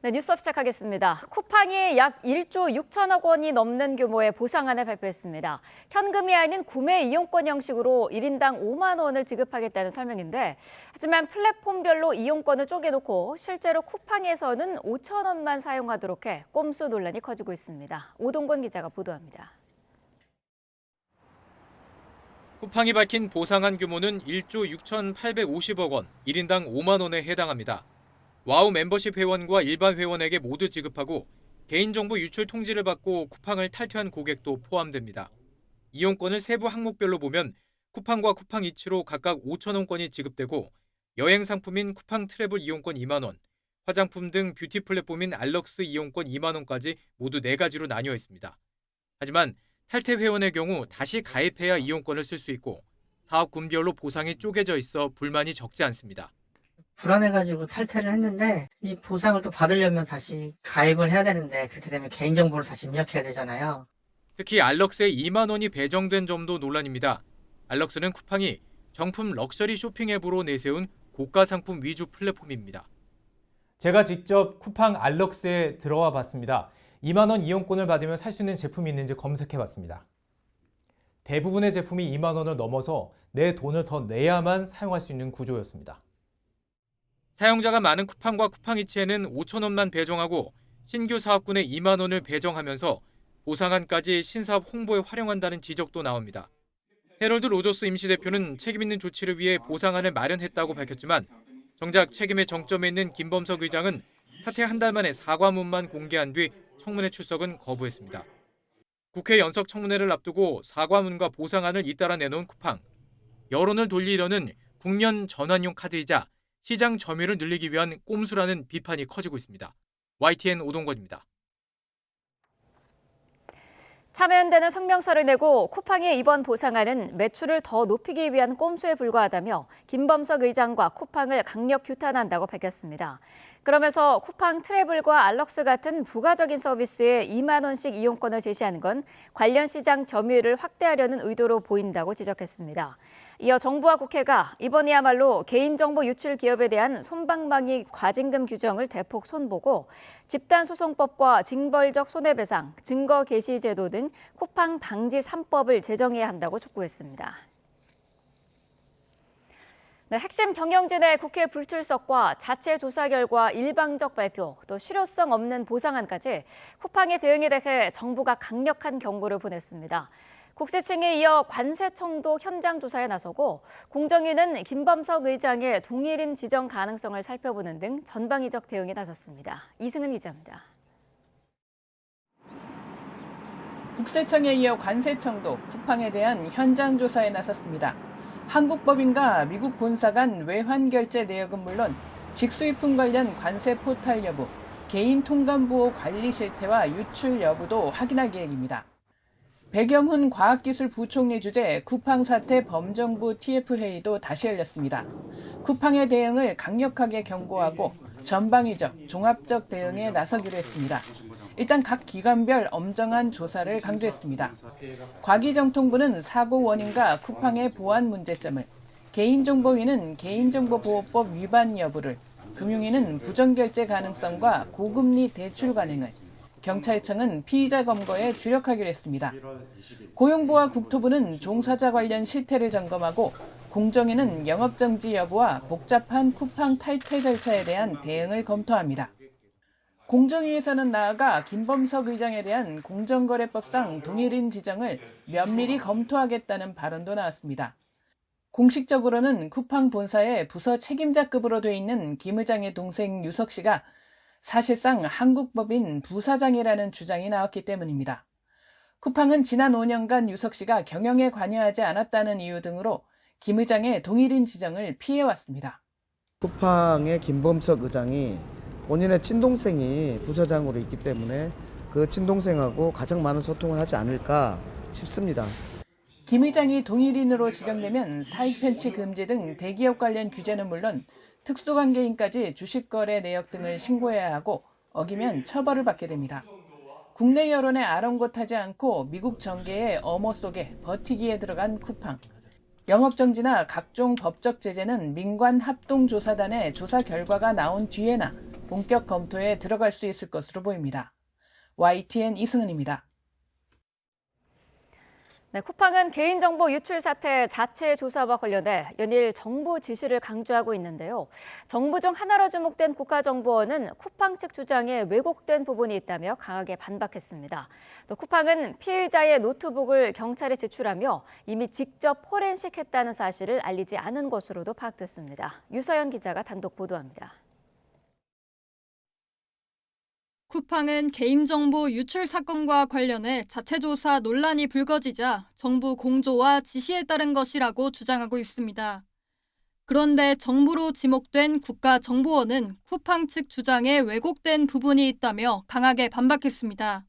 네, 뉴스업 시작하겠습니다. 쿠팡이 약 1조 6천억 원이 넘는 규모의 보상안을 발표했습니다. 현금이 아닌 구매 이용권 형식으로 1인당 5만 원을 지급하겠다는 설명인데, 하지만 플랫폼별로 이용권을 쪼개놓고 실제로 쿠팡에서는 5천 원만 사용하도록 해 꼼수 논란이 커지고 있습니다. 오동권 기자가 보도합니다. 쿠팡이 밝힌 보상안 규모는 1조 6,850억 원, 1인당 5만 원에 해당합니다. 와우 멤버십 회원과 일반 회원에게 모두 지급하고 개인정보 유출 통지를 받고 쿠팡을 탈퇴한 고객도 포함됩니다. 이용권을 세부 항목별로 보면 쿠팡과 쿠팡 이츠로 각각 5천 원권이 지급되고 여행 상품인 쿠팡 트래블 이용권 2만 원, 화장품 등 뷰티 플랫폼인 알럭스 이용권 2만 원까지 모두 4가지로 나뉘어 있습니다. 하지만 탈퇴 회원의 경우 다시 가입해야 이용권을 쓸 수 있고 사업군별로 보상이 쪼개져 있어 불만이 적지 않습니다. 불안해가지고 탈퇴를 했는데 이 보상을 또 받으려면 다시 가입을 해야 되는데 그렇게 되면 개인정보를 다시 입력해야 되잖아요. 특히 알럭스에 2만 원이 배정된 점도 논란입니다. 알럭스는 쿠팡이 정품 럭셔리 쇼핑 앱으로 내세운 고가 상품 위주 플랫폼입니다. 제가 직접 쿠팡 알럭스에 들어와 봤습니다. 2만 원 이용권을 받으면 살 수 있는 제품이 있는지 검색해 봤습니다. 대부분의 제품이 2만 원을 넘어서 내 돈을 더 내야만 사용할 수 있는 구조였습니다. 사용자가 많은 쿠팡과 쿠팡이츠에는 5천 원만 배정하고 신규 사업군에 2만 원을 배정하면서 보상안까지 신사업 홍보에 활용한다는 지적도 나옵니다. 헤럴드 로저스 임시대표는 책임 있는 조치를 위해 보상안을 마련했다고 밝혔지만 정작 책임의 정점에 있는 김범석 의장은 사퇴 한 달 만에 사과문만 공개한 뒤 청문회 출석은 거부했습니다. 국회 연석 청문회를 앞두고 사과문과 보상안을 잇따라 내놓은 쿠팡. 여론을 돌리려는 국면 전환용 카드이자 시장 점유율을 늘리기 위한 꼼수라는 비판이 커지고 있습니다. YTN 오동건입니다. 참여연대는 성명서를 내고 쿠팡의 이번 보상안은 매출을 더 높이기 위한 꼼수에 불과하다며 김범석 의장과 쿠팡을 강력 규탄한다고 밝혔습니다. 그러면서 쿠팡 트래블과 알럭스 같은 부가적인 서비스에 2만 원씩 이용권을 제시하는 건 관련 시장 점유율을 확대하려는 의도로 보인다고 지적했습니다. 이어 정부와 국회가 이번이야말로 개인정보 유출 기업에 대한 솜방망이 과징금 규정을 대폭 손보고 집단소송법과 징벌적 손해배상, 증거 개시 제도 등 쿠팡 방지 3법을 제정해야 한다고 촉구했습니다. 네, 핵심 경영진의 국회 불출석과 자체 조사 결과 일방적 발표, 또 실효성 없는 보상안까지 쿠팡의 대응에 대해 정부가 강력한 경고를 보냈습니다. 국세청에 이어 관세청도 현장 조사에 나서고 공정위는 김범석 의장의 동일인 지정 가능성을 살펴보는 등 전방위적 대응에 나섰습니다. 이승은 기자입니다. 국세청에 이어 관세청도 쿠팡에 대한 현장 조사에 나섰습니다. 한국법인과 미국 본사 간 외환 결제 내역은 물론 직수입품 관련 관세 포탈 여부, 개인 통관부호 관리 실태와 유출 여부도 확인할 계획입니다. 백영훈 과학기술부총리 주재 쿠팡 사태 범정부 TF회의도 다시 열렸습니다. 쿠팡의 대응을 강력하게 경고하고 전방위적, 종합적 대응에 나서기로 했습니다. 일단 각 기관별 엄정한 조사를 강조했습니다. 과기정통부는 사고 원인과 쿠팡의 보안 문제점을, 개인정보위는 개인정보보호법 위반 여부를, 금융위는 부정결제 가능성과 고금리 대출 관행을, 경찰청은 피의자 검거에 주력하기로 했습니다. 고용부와 국토부는 종사자 관련 실태를 점검하고 공정위는 영업정지 여부와 복잡한 쿠팡 탈퇴 절차에 대한 대응을 검토합니다. 공정위에서는 나아가 김범석 의장에 대한 공정거래법상 동일인 지정을 면밀히 검토하겠다는 발언도 나왔습니다. 공식적으로는 쿠팡 본사의 부서 책임자급으로 돼 있는 김 의장의 동생 유석 씨가 사실상 한국법인 부사장이라는 주장이 나왔기 때문입니다. 쿠팡은 지난 5년간 유석 씨가 경영에 관여하지 않았다는 이유 등으로 김 의장의 동일인 지정을 피해왔습니다. 쿠팡의 김범석 의장이 본인의 친동생이 부사장으로 있기 때문에 그 친동생하고 가장 많은 소통을 하지 않을까 싶습니다. 김 의장이 동일인으로 지정되면 사익 편취 금지 등 대기업 관련 규제는 물론 특수관계인까지 주식거래 내역 등을 신고해야 하고 어기면 처벌을 받게 됩니다. 국내 여론에 아랑곳하지 않고 미국 정계의 엄호 속에 버티기에 들어간 쿠팡. 영업정지나 각종 법적 제재는 민관합동조사단의 조사 결과가 나온 뒤에나 본격 검토에 들어갈 수 있을 것으로 보입니다. YTN 이승은입니다. 네, 쿠팡은 개인정보 유출 사태 자체 조사와 관련해 연일 정부 지시를 강조하고 있는데요. 정부 중 하나로 주목된 국가정보원은 쿠팡 측 주장에 왜곡된 부분이 있다며 강하게 반박했습니다. 또 쿠팡은 피해자의 노트북을 경찰에 제출하며 이미 직접 포렌식했다는 사실을 알리지 않은 것으로도 파악됐습니다. 유서연 기자가 단독 보도합니다. 쿠팡은 개인정보 유출 사건과 관련해 자체 조사 논란이 불거지자 정부 공조와 지시에 따른 것이라고 주장하고 있습니다. 그런데 정부로 지목된 국가정보원은 쿠팡 측 주장에 왜곡된 부분이 있다며 강하게 반박했습니다.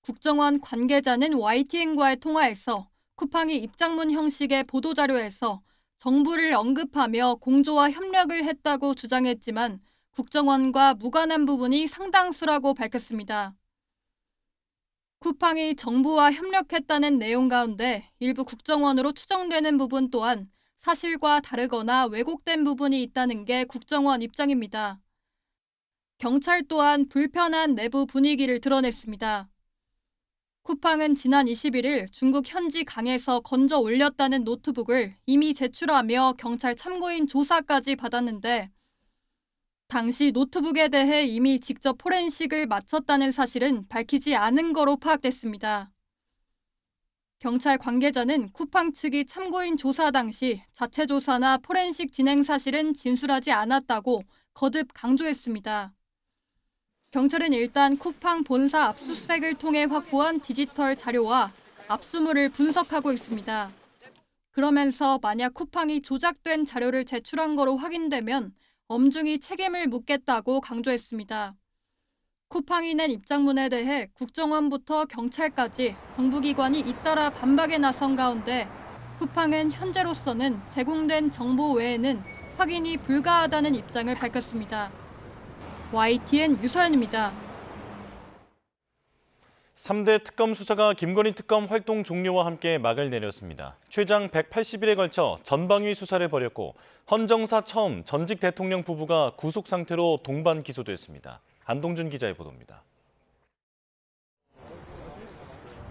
국정원 관계자는 YTN과의 통화에서 쿠팡이 입장문 형식의 보도자료에서 정부를 언급하며 공조와 협력을 했다고 주장했지만 국정원과 무관한 부분이 상당수라고 밝혔습니다. 쿠팡이 정부와 협력했다는 내용 가운데 일부 국정원으로 추정되는 부분 또한 사실과 다르거나 왜곡된 부분이 있다는 게 국정원 입장입니다. 경찰 또한 불편한 내부 분위기를 드러냈습니다. 쿠팡은 지난 21일 중국 현지 강에서 건져 올렸다는 노트북을 이미 제출하며 경찰 참고인 조사까지 받았는데 당시 노트북에 대해 이미 직접 포렌식을 마쳤다는 사실은 밝히지 않은 거로 파악됐습니다. 경찰 관계자는 쿠팡 측이 참고인 조사 당시 자체 조사나 포렌식 진행 사실은 진술하지 않았다고 거듭 강조했습니다. 경찰은 일단 쿠팡 본사 압수수색을 통해 확보한 디지털 자료와 압수물을 분석하고 있습니다. 그러면서 만약 쿠팡이 조작된 자료를 제출한 거로 확인되면 엄중히 책임을 묻겠다고 강조했습니다. 쿠팡이 낸 입장문에 대해 국정원부터 경찰까지 정부기관이 잇따라 반박에 나선 가운데 쿠팡은 현재로서는 제공된 정보 외에는 확인이 불가하다는 입장을 밝혔습니다. YTN 유서연입니다. 3대 특검 수사가 김건희 특검 활동 종료와 함께 막을 내렸습니다. 최장 180일에 걸쳐 전방위 수사를 벌였고 헌정사 처음 전직 대통령 부부가 구속 상태로 동반 기소됐습니다. 안동준 기자의 보도입니다.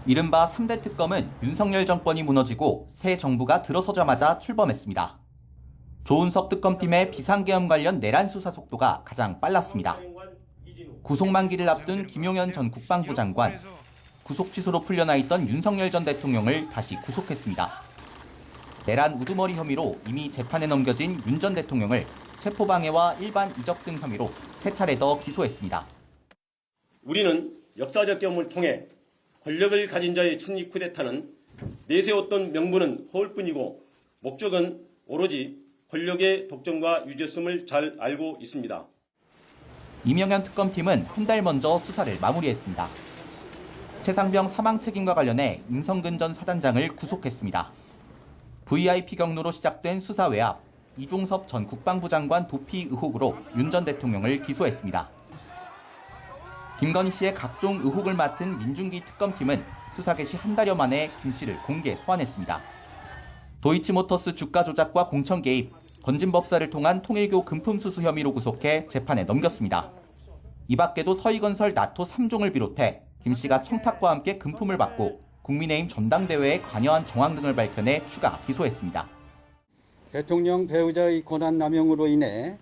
이른바 3대 특검은 윤석열 정권이 무너지고 새 정부가 들어서자마자 출범했습니다. 조은석 특검팀의 비상계엄 관련 내란 수사 속도가 가장 빨랐습니다. 구속 만기를 앞둔 김용현 전 국방부 장관, 구속 취소로 풀려나 있던 윤석열 전 대통령을 다시 구속했습니다. 내란 우두머리 혐의로 이미 재판에 넘겨진 윤 전 대통령을 체포방해와 일반 이적 등 혐의로 3차례 더 기소했습니다. 우리는 역사적 경험을 통해 권력을 가진 자의 측리 쿠데타는 내세웠던 명분은 허울뿐이고 목적은 오로지 권력의 독점과 유죄성을 잘 알고 있습니다. 이명현 특검팀은 한 달 먼저 수사를 마무리했습니다. 최상병 사망 책임과 관련해 임성근 전 사단장을 구속했습니다. VIP 경로로 시작된 수사 외압, 이종섭 전 국방부 장관 도피 의혹으로 윤 전 대통령을 기소했습니다. 김건희 씨의 각종 의혹을 맡은 민중기 특검팀은 수사 개시 한 달여 만에 김 씨를 공개 소환했습니다. 도이치모터스 주가 조작과 공천 개입, 건진법사를 통한 통일교 금품 수수 혐의로 구속해 재판에 넘겼습니다. 이 밖에도 서희건설 나토 3종을 비롯해 김 씨가 청탁과 함께 금품을 받고 국민의힘 전당대회에 관여한 정황 등을 밝혀내 추가 기소했습니다. 대통령 배우자의 권한 남용으로 인해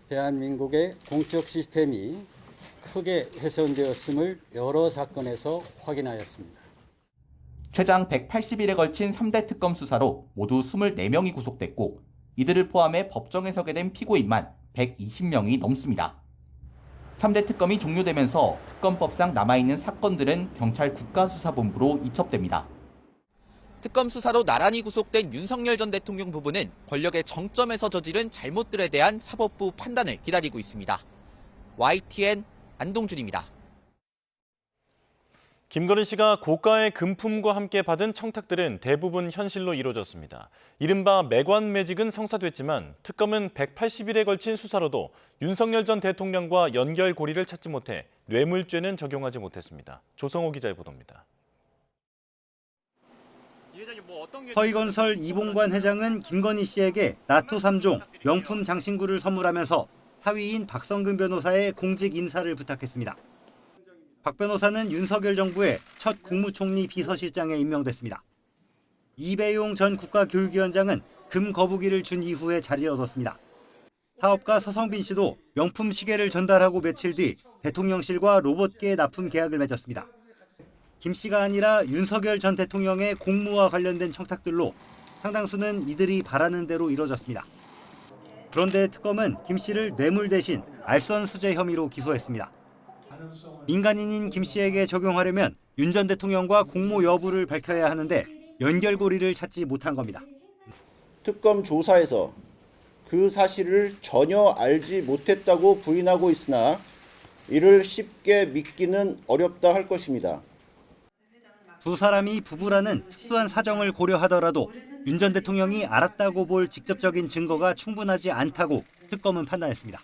대한민국의 공적 시스템이 크게 훼손되었음을 여러 사건에서 확인하였습니다. 최장 180일에 걸친 3대 특검 수사로 모두 24명이 구속됐고 이들을 포함해 법정에 서게 된 피고인만 120명이 넘습니다. 3대 특검이 종료되면서 특검법상 남아있는 사건들은 경찰 국가수사본부로 이첩됩니다. 특검 수사로 나란히 구속된 윤석열 전 대통령 부부는 권력의 정점에서 저지른 잘못들에 대한 사법부 판단을 기다리고 있습니다. YTN 안동준입니다. 김건희 씨가 고가의 금품과 함께 받은 청탁들은 대부분 현실로 이루어졌습니다. 이른바 매관매직은 성사됐지만 특검은 180일에 걸친 수사로도 윤석열 전 대통령과 연결고리를 찾지 못해 뇌물죄는 적용하지 못했습니다. 조성호 기자의 보도입니다. 서희건설 이봉관 회장은 김건희 씨에게 나토 3종 명품 장신구를 선물하면서 사위인 박성근 변호사의 공직 인사를 부탁했습니다. 박 변호사는 윤석열 정부의 첫 국무총리 비서실장에 임명됐습니다. 이배용 전 국가교육위원장은 금 거부기를 준 이후에 자리를 얻었습니다. 사업가 서성빈 씨도 명품 시계를 전달하고 며칠 뒤 대통령실과 로봇계 납품 계약을 맺었습니다. 김 씨가 아니라 윤석열 전 대통령의 공무와 관련된 청탁들로 상당수는 이들이 바라는 대로 이뤄졌습니다. 그런데 특검은 김 씨를 뇌물 대신 알선 수재 혐의로 기소했습니다. 민간인인 김 씨에게 적용하려면 윤 전 대통령과 공모 여부를 밝혀야 하는데 연결고리를 찾지 못한 겁니다. 특검 조사에서 그 사실을 전혀 알지 못했다고 부인하고 있으나 이를 쉽게 믿기는 어렵다 할 것입니다. 두 사람이 부부라는 특수한 사정을 고려하더라도 윤 전 대통령이 알았다고 볼 직접적인 증거가 충분하지 않다고 특검은 판단했습니다.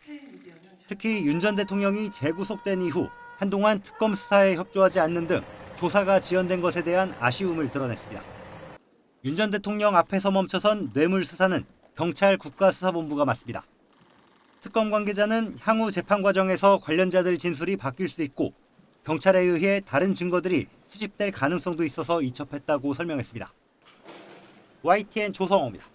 특히 윤 전 대통령이 재구속된 이후 한동안 특검 수사에 협조하지 않는 등 조사가 지연된 것에 대한 아쉬움을 드러냈습니다. 윤 전 대통령 앞에서 멈춰선 뇌물 수사는 경찰 국가수사본부가 맡습니다. 특검 관계자는 향후 재판 과정에서 관련자들 진술이 바뀔 수 있고 경찰에 의해 다른 증거들이 수집될 가능성도 있어서 이첩했다고 설명했습니다. YTN 조성호입니다.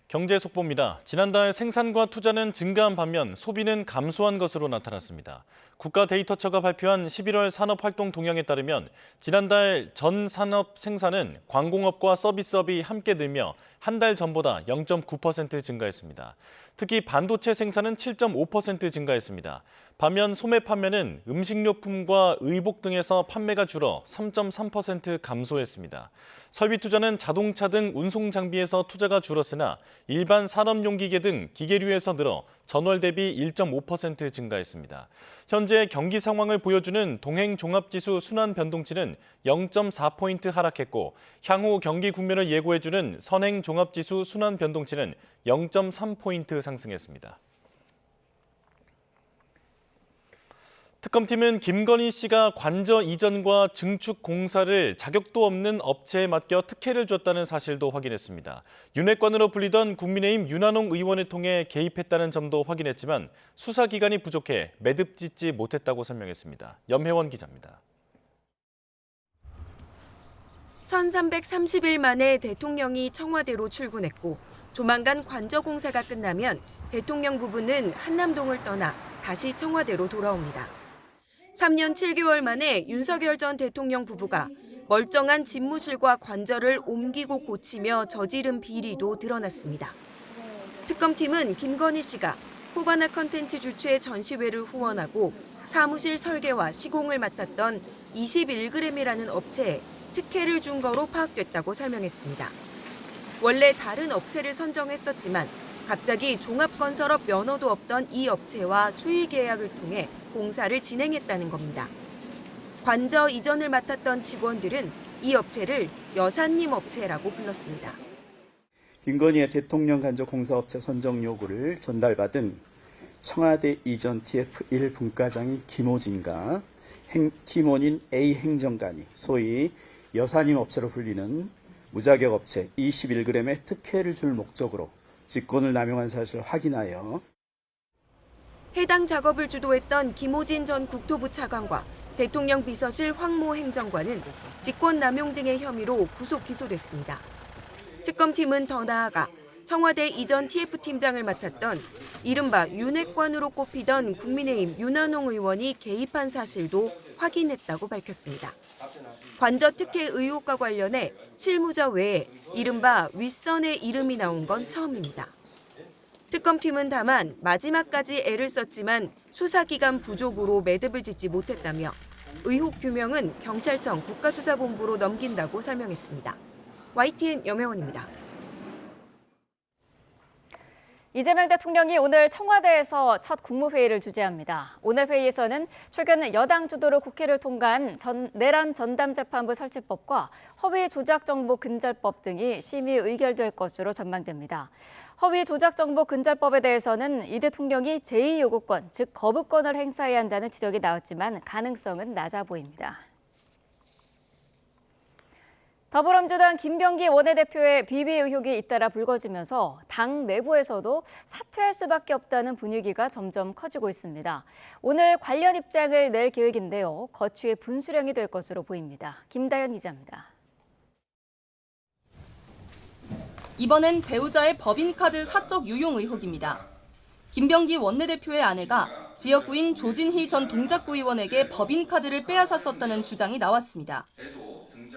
경제 속보입니다. 지난달 생산과 투자는 증가한 반면 소비는 감소한 것으로 나타났습니다. 국가데이터처가 발표한 11월 산업활동 동향에 따르면 지난달 전 산업 생산은 광공업과 서비스업이 함께 늘며 한 달 전보다 0.9% 증가했습니다. 특히 반도체 생산은 7.5% 증가했습니다. 반면 소매 판매는 음식료품과 의복 등에서 판매가 줄어 3.3% 감소했습니다. 설비 투자는 자동차 등 운송 장비에서 투자가 줄었으나 일반 산업용기계 등 기계류에서 늘어 전월 대비 1.5% 증가했습니다. 현재 경기 상황을 보여주는 동행종합지수 순환 변동치는 0.4포인트 하락했고 향후 경기 국면을 예고해주는 선행종합지수 순환 변동치는 0.3포인트 상승했습니다. 특검팀은 김건희 씨가 관저 이전과 증축 공사를 자격도 없는 업체에 맡겨 특혜를 줬다는 사실도 확인했습니다. 윤핵관으로 불리던 국민의힘 윤한홍 의원을 통해 개입했다는 점도 확인했지만 수사기간이 부족해 매듭짓지 못했다고 설명했습니다. 염혜원 기자입니다. 1330일 만에 대통령이 청와대로 출근했고 조만간 관저 공사가 끝나면 대통령 부부는 한남동을 떠나 다시 청와대로 돌아옵니다. 3년 7개월 만에 윤석열 전 대통령 부부가 멀쩡한 집무실과 관저를 옮기고 고치며 저지른 비리도 드러났습니다. 특검팀은 김건희 씨가 호바나 컨텐츠 주최 전시회를 후원하고 사무실 설계와 시공을 맡았던 21g이라는 업체에 특혜를 준 거로 파악됐다고 설명했습니다. 원래 다른 업체를 선정했었지만 갑자기 종합건설업 면허도 없던 이 업체와 수의 계약을 통해 공사를 진행했다는 겁니다. 관저 이전을 맡았던 직원들은 이 업체를 여사님 업체라고 불렀습니다. 김건희의 대통령 관저 공사업체 선정 요구를 전달받은 청와대 이전 TF1 분과장인 김호진과 팀원인 A 행정관이 소위 여사님 업체로 불리는 무자격 업체 21g의 특혜를 줄 목적으로 직권을 남용한 사실을 확인하여 해당 작업을 주도했던 김호진 전 국토부 차관과 대통령 비서실 황모 행정관은 직권남용 등의 혐의로 구속 기소됐습니다. 특검팀은 더 나아가 청와대 이전 TF팀장을 맡았던 이른바 윤핵관으로 꼽히던 국민의힘 윤한홍 의원이 개입한 사실도 확인했다고 밝혔습니다. 관저 특혜 의혹과 관련해 실무자 외에 이른바 윗선의 이름이 나온 건 처음입니다. 특검팀은 다만 마지막까지 애를 썼지만 수사기간 부족으로 매듭을 짓지 못했다며 의혹 규명은 경찰청 국가수사본부로 넘긴다고 설명했습니다. YTN 염혜원입니다. 이재명 대통령이 오늘 청와대에서 첫 국무회의를 주재합니다. 오늘 회의에서는 최근 여당 주도로 국회를 통과한 내란 전담재판부 설치법과 허위 조작 정보 근절법 등이 심의 의결될 것으로 전망됩니다. 허위 조작 정보 근절법에 대해서는 이 대통령이 제2요구권, 즉 거부권을 행사해야 한다는 지적이 나왔지만 가능성은 낮아 보입니다. 더불어민주당 김병기 원내대표의 비리 의혹이 잇따라 불거지면서 당 내부에서도 사퇴할 수밖에 없다는 분위기가 점점 커지고 있습니다. 오늘 관련 입장을 낼 계획인데요. 거취의 분수령이 될 것으로 보입니다. 김다현 기자입니다. 이번엔 배우자의 법인카드 사적 유용 의혹입니다. 김병기 원내대표의 아내가 지역구인 조진희 전 동작구의원에게 법인카드를 빼앗았었다는 주장이 나왔습니다.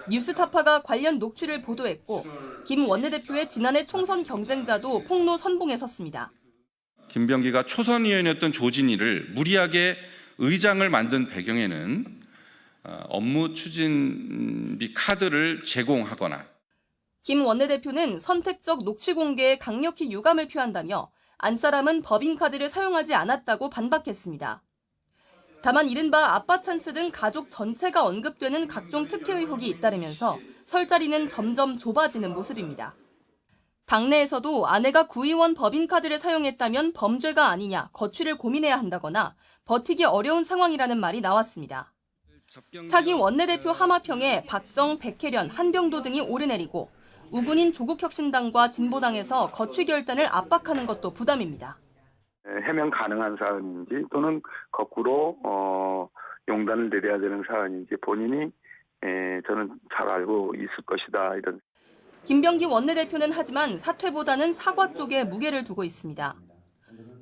뉴스타파가 관련 녹취를 보도했고 김 원내대표의 지난해 총선 경쟁자도 폭로 선봉에 섰습니다. 김병기가 초선 의원이었던 조진희를 무리하게 의장을 만든 배경에는 업무 추진비 카드를 제공하거나 김 원내대표는 선택적 녹취 공개에 강력히 유감을 표한다며 안 사람은 법인카드를 사용하지 않았다고 반박했습니다. 다만 이른바 아빠 찬스 등 가족 전체가 언급되는 각종 특혜 의혹이 잇따르면서 설 자리는 점점 좁아지는 모습입니다. 당내에서도 아내가 구의원 법인카드를 사용했다면 범죄가 아니냐 거취를 고민해야 한다거나 버티기 어려운 상황이라는 말이 나왔습니다. 차기 원내대표 하마평에 박정, 백혜련, 한병도 등이 오르내리고 우군인 조국혁신당과 진보당에서 거취 결단을 압박하는 것도 부담입니다. 해명 가능한 사안인지 또는 거꾸로 용단을 내려야 되는 사안인지 본인이 저는 잘 알고 있을 것이다. 이런. 김병기 원내대표는 하지만 사퇴보다는 사과 쪽에 무게를 두고 있습니다.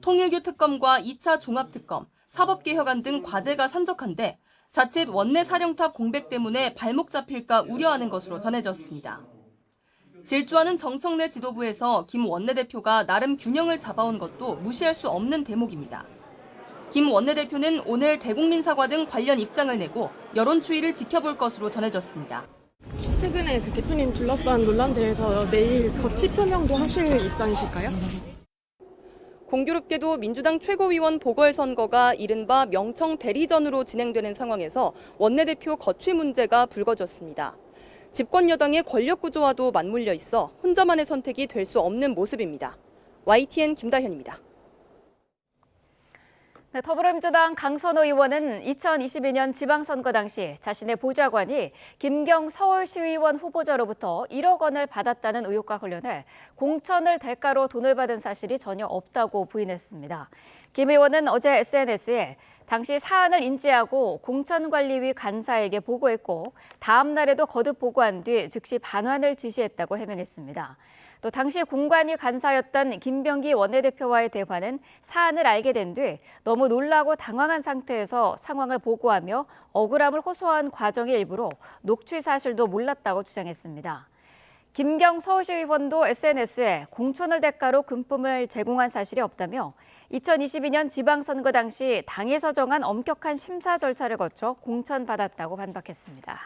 통일교 특검과 2차 종합특검, 사법개혁안 등 과제가 산적한데 자칫 원내 사령탑 공백 때문에 발목 잡힐까 우려하는 것으로 전해졌습니다. 질주하는 정청래 지도부에서 김 원내대표가 나름 균형을 잡아온 것도 무시할 수 없는 대목입니다. 김 원내대표는 오늘 대국민 사과 등 관련 입장을 내고 여론 추이를 지켜볼 것으로 전해졌습니다. 최근에 그 대표님 둘러싼 논란 대해서 내일 거취 표명도 하실 입장이실까요? 공교롭게도 민주당 최고위원 보궐선거가 이른바 명청 대리전으로 진행되는 상황에서 원내대표 거취 문제가 불거졌습니다. 집권 여당의 권력 구조와도 맞물려 있어 혼자만의 선택이 될 수 없는 모습입니다. YTN 김다현입니다. 네, 더불어민주당 강선호 의원은 2022년 지방선거 당시 자신의 보좌관이 김경 서울시의원 후보자로부터 1억 원을 받았다는 의혹과 관련해 공천을 대가로 돈을 받은 사실이 전혀 없다고 부인했습니다. 김 의원은 어제 SNS에 당시 사안을 인지하고 공천관리위 간사에게 보고했고 다음 날에도 거듭 보고한 뒤 즉시 반환을 지시했다고 해명했습니다. 또 당시 공관위 간사였던 김병기 원내대표와의 대화는 사안을 알게 된 뒤 너무 놀라고 당황한 상태에서 상황을 보고하며 억울함을 호소한 과정의 일부로 녹취 사실도 몰랐다고 주장했습니다. 김경 서울시 의원도 SNS에 공천을 대가로 금품을 제공한 사실이 없다며 2022년 지방선거 당시 당에서 정한 엄격한 심사 절차를 거쳐 공천받았다고 반박했습니다.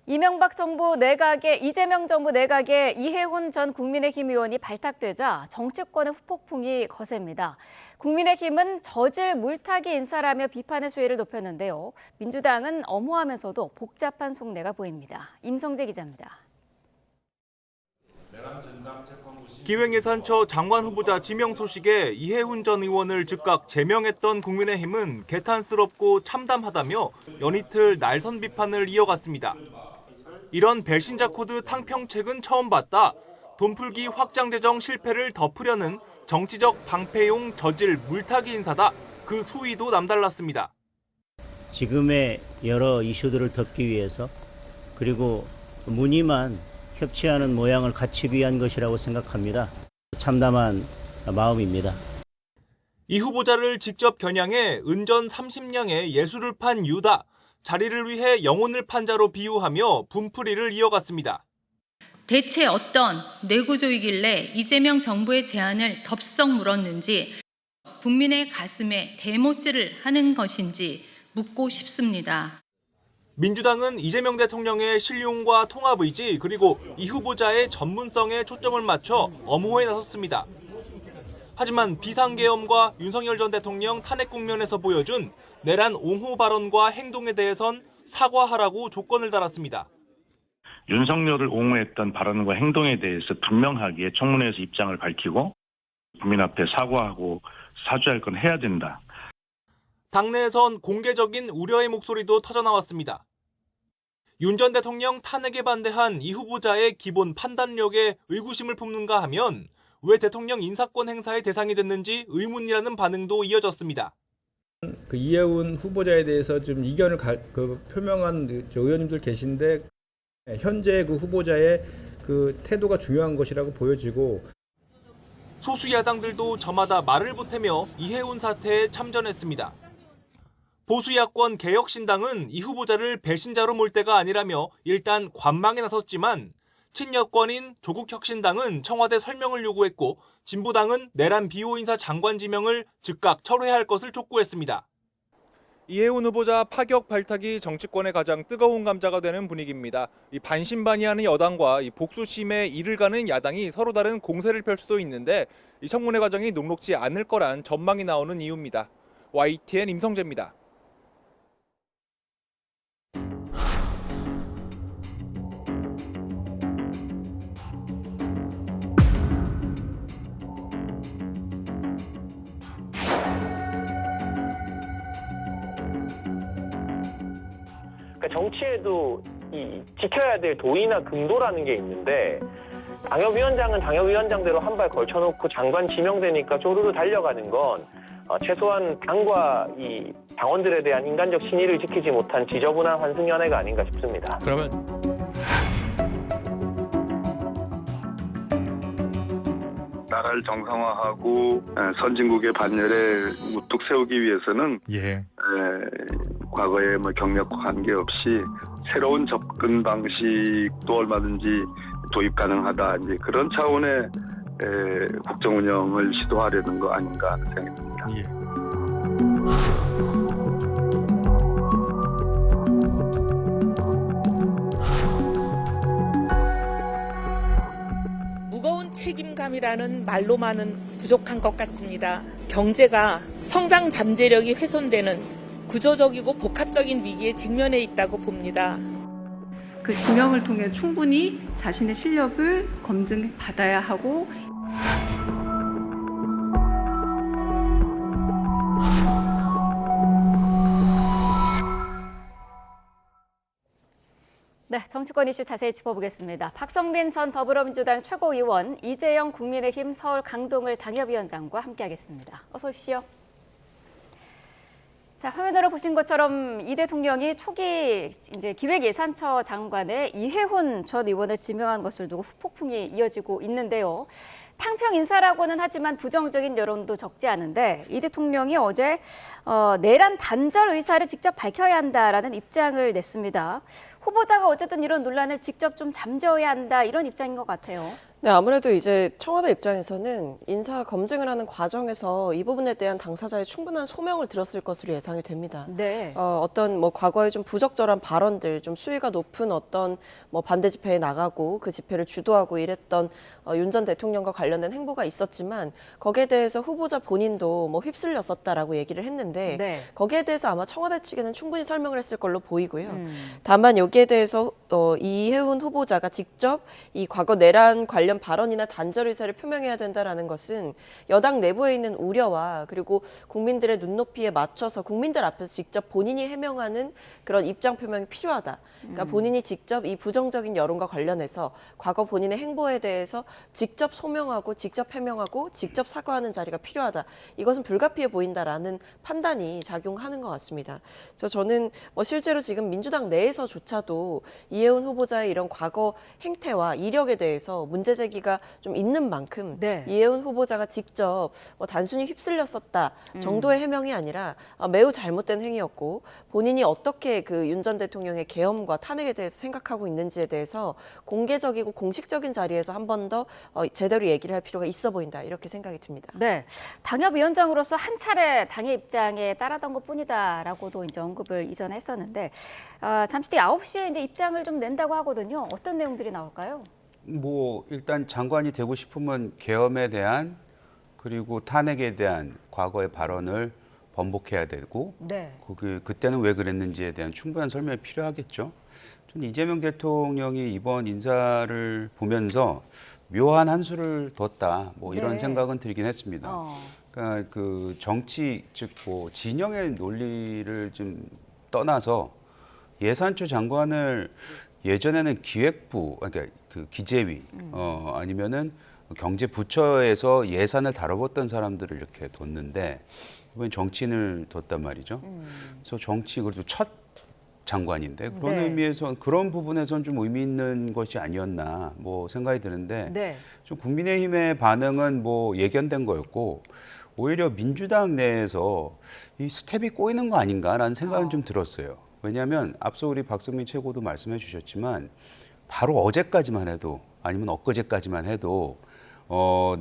이명박 정부 내각의 이재명 정부 내각의 이해훈 전 국민의힘 의원이 발탁되자 정치권의 후폭풍이 거셉니다. 국민의힘은 저질 물타기 인사라며 비판의 수위를 높였는데요. 민주당은 엄호하면서도 복잡한 속내가 보입니다. 임성재 기자입니다. 기획예산처 장관 후보자 지명 소식에 이해훈 전 의원을 즉각 제명했던 국민의힘은 개탄스럽고 참담하다며 연이틀 날선 비판을 이어갔습니다. 이런 배신자 코드 탕평책은 처음 봤다. 돈풀기 확장 재정 실패를 덮으려는 정치적 방패용 저질 물타기 인사다. 그 수위도 남달랐습니다. 지금의 여러 이슈들을 덮기 위해서 그리고 무늬만 협치하는 모양을 갖추기 위한 것이라고 생각합니다. 참담한 마음입니다. 이 후보자를 직접 겨냥해 은전 30냥의 예술을 판 유다. 자리를 위해 영혼을 판 자로 비유하며 분풀이를 이어갔습니다. 대체 어떤 뇌구조이길래 이재명 정부의 제안을 덥석 물었는지 국민의 가슴에 대못질을 하는 것인지 묻고 싶습니다. 민주당은 이재명 대통령의 신용과 통합 의지 그리고 이 후보자의 전문성에 초점을 맞춰 엄호에 나섰습니다. 하지만 비상계엄과 윤석열 전 대통령 탄핵 국면에서 보여준 내란 옹호 발언과 행동에 대해선 사과하라고 조건을 달았습니다. 윤석열을 옹호했던 발언과 행동에 대해서 분명하게 청문회에서 입장을 밝히고 국민 앞에 사과하고 사죄할 건 해야 된다. 당내에선 공개적인 우려의 목소리도 터져나왔습니다. 윤 전 대통령 탄핵에 반대한 이 후보자의 기본 판단력에 의구심을 품는가 하면 왜 대통령 인사권 행사의 대상이 됐는지 의문이라는 반응도 이어졌습니다. 그 이해운 후보자에 대해서 좀 이견을 표명한 의원님들 계신데 현재 그 후보자의 그 태도가 중요한 것이라고 보여지고 소수 야당들도 저마다 말을 보태며 이해운 사태에 참전했습니다. 보수 야권 개혁신당은 이 후보자를 배신자로 몰 때가 아니라며 일단 관망에 나섰지만 친여권인 조국혁신당은 청와대 설명을 요구했고 진보당은 내란 비호인사 장관 지명을 즉각 철회해야 할 것을 촉구했습니다. 이해운 후보자 파격 발탁이 정치권의 가장 뜨거운 감자가 되는 분위기입니다. 이 반신반의하는 여당과 이 복수심에 이를 가는 야당이 서로 다른 공세를 펼 수도 있는데 이 청문회 과정이 녹록지 않을 거란 전망이 나오는 이유입니다. YTN 임성재입니다. 정치에도 지켜야 될 도의나 금도라는 게 있는데 당협위원장은 당협위원장대로 한 발 걸쳐놓고 장관 지명되니까 쪼르르 달려가는 건 최소한 당과 이 당원들에 대한 인간적 신의를 지키지 못한 지저분한 환승연애가 아닌가 싶습니다. 그러면 나라를 정상화하고 선진국의 반열에 우뚝 세우기 위해서는 과거의 경력과 관계없이 새로운 접근 방식도 얼마든지 도입 가능하다. 이제 그런 차원의 국정 운영을 시도하려는 거 아닌가 하는 생각이 듭니다. 무거운 책임감이라는 말로만은 부족한 것 같습니다. 경제가 성장 잠재력이 훼손되는 구조적이고 복합적인 위기에 직면해 있다고 봅니다. 그 지명을 통해 충분히 자신의 실력을 검증받아야 하고 네, 정치권 이슈 자세히 짚어보겠습니다. 박성민 전 더불어민주당 최고위원, 이재영 국민의힘 서울 강동을 당협위원장과 함께하겠습니다. 어서 오십시오. 자, 화면으로 보신 것처럼 이 대통령이 초기 기획예산처 장관에 이해훈 전 의원을 지명한 것을 두고 후폭풍이 이어지고 있는데요. 탕평 인사라고는 하지만 부정적인 여론도 적지 않은데 이 대통령이 어제 내란 단절 의사를 직접 밝혀야 한다라는 입장을 냈습니다. 후보자가 어쨌든 이런 논란을 직접 좀 잠재워야 한다 이런 입장인 것 같아요. 네, 아무래도 이제 청와대 입장에서는 인사 검증을 하는 과정에서 이 부분에 대한 당사자의 충분한 소명을 들었을 것으로 예상이 됩니다. 네. 어떤 과거에 좀 부적절한 발언들, 좀 수위가 높은 어떤 반대 집회에 나가고 그 집회를 주도하고 이랬던 윤 전 대통령과 관련된 행보가 있었지만 거기에 대해서 후보자 본인도 휩쓸렸었다라고 얘기를 했는데 네. 거기에 대해서 아마 청와대 측에는 충분히 설명을 했을 걸로 보이고요. 다만 여기에 대해서 이해훈 후보자가 직접 이 과거 내란 관련 발언이나 단절 의사를 표명해야 된다라는 것은 여당 내부에 있는 우려와 그리고 국민들의 눈높이에 맞춰서 국민들 앞에서 직접 본인이 해명하는 그런 입장 표명이 필요하다. 그러니까 본인이 직접 이 부정적인 여론과 관련해서 과거 본인의 행보에 대해서 직접 소명하고 직접 해명하고 직접 사과하는 자리가 필요하다. 이것은 불가피해 보인다라는 판단이 작용하는 것 같습니다. 그래서 저는 실제로 지금 민주당 내에서조차도 이해훈 후보자의 이런 과거 행태와 이력에 대해서 문제 제기가 좀 있는 만큼 네. 이해훈 후보자가 직접 단순히 휩쓸렸었다 정도의 해명이 아니라 매우 잘못된 행위였고 본인이 어떻게 그 윤 전 대통령의 계엄과 탄핵에 대해서 생각하고 있는지에 대해서 공개적이고 공식적인 자리에서 한 번 더 제대로 얘기를 할 필요가 있어 보인다 이렇게 생각이 듭니다. 네, 당협위원장으로서 한 차례 당의 입장에 따랐던 것뿐이다라고도 이제 언급을 이전에 했었는데 잠시 뒤 9시에 이제 입장을 좀 낸다고 하거든요. 어떤 내용들이 나올까요? 일단 장관이 되고 싶으면 계엄에 대한 그리고 탄핵에 대한 과거의 발언을 번복해야 되고 네. 그때는 왜 그랬는지에 대한 충분한 설명이 필요하겠죠. 저는 이재명 대통령이 이번 인사를 보면서 묘한 한수를 뒀다 이런 네. 생각은 들긴 했습니다. 그러니까 그 정치 즉 진영의 논리를 좀 떠나서 예산처 장관을 예전에는 기획부, 그러니까 그 기재위, 아니면은 경제부처에서 예산을 다뤄봤던 사람들을 이렇게 뒀는데 이번엔 정치인을 뒀단 말이죠. 그래서 정치 그래도 첫 장관인데 그런 의미에서 그런 부분에선 좀 의미 있는 것이 아니었나 뭐 생각이 드는데 좀 국민의힘의 반응은 뭐 예견된 거였고 오히려 민주당 내에서 이 스텝이 꼬이는 거 아닌가라는 생각은 좀 들었어요. 왜냐하면 앞서 우리 박성민 최고도 말씀해 주셨지만 바로 어제까지만 해도 아니면 엊그제까지만 해도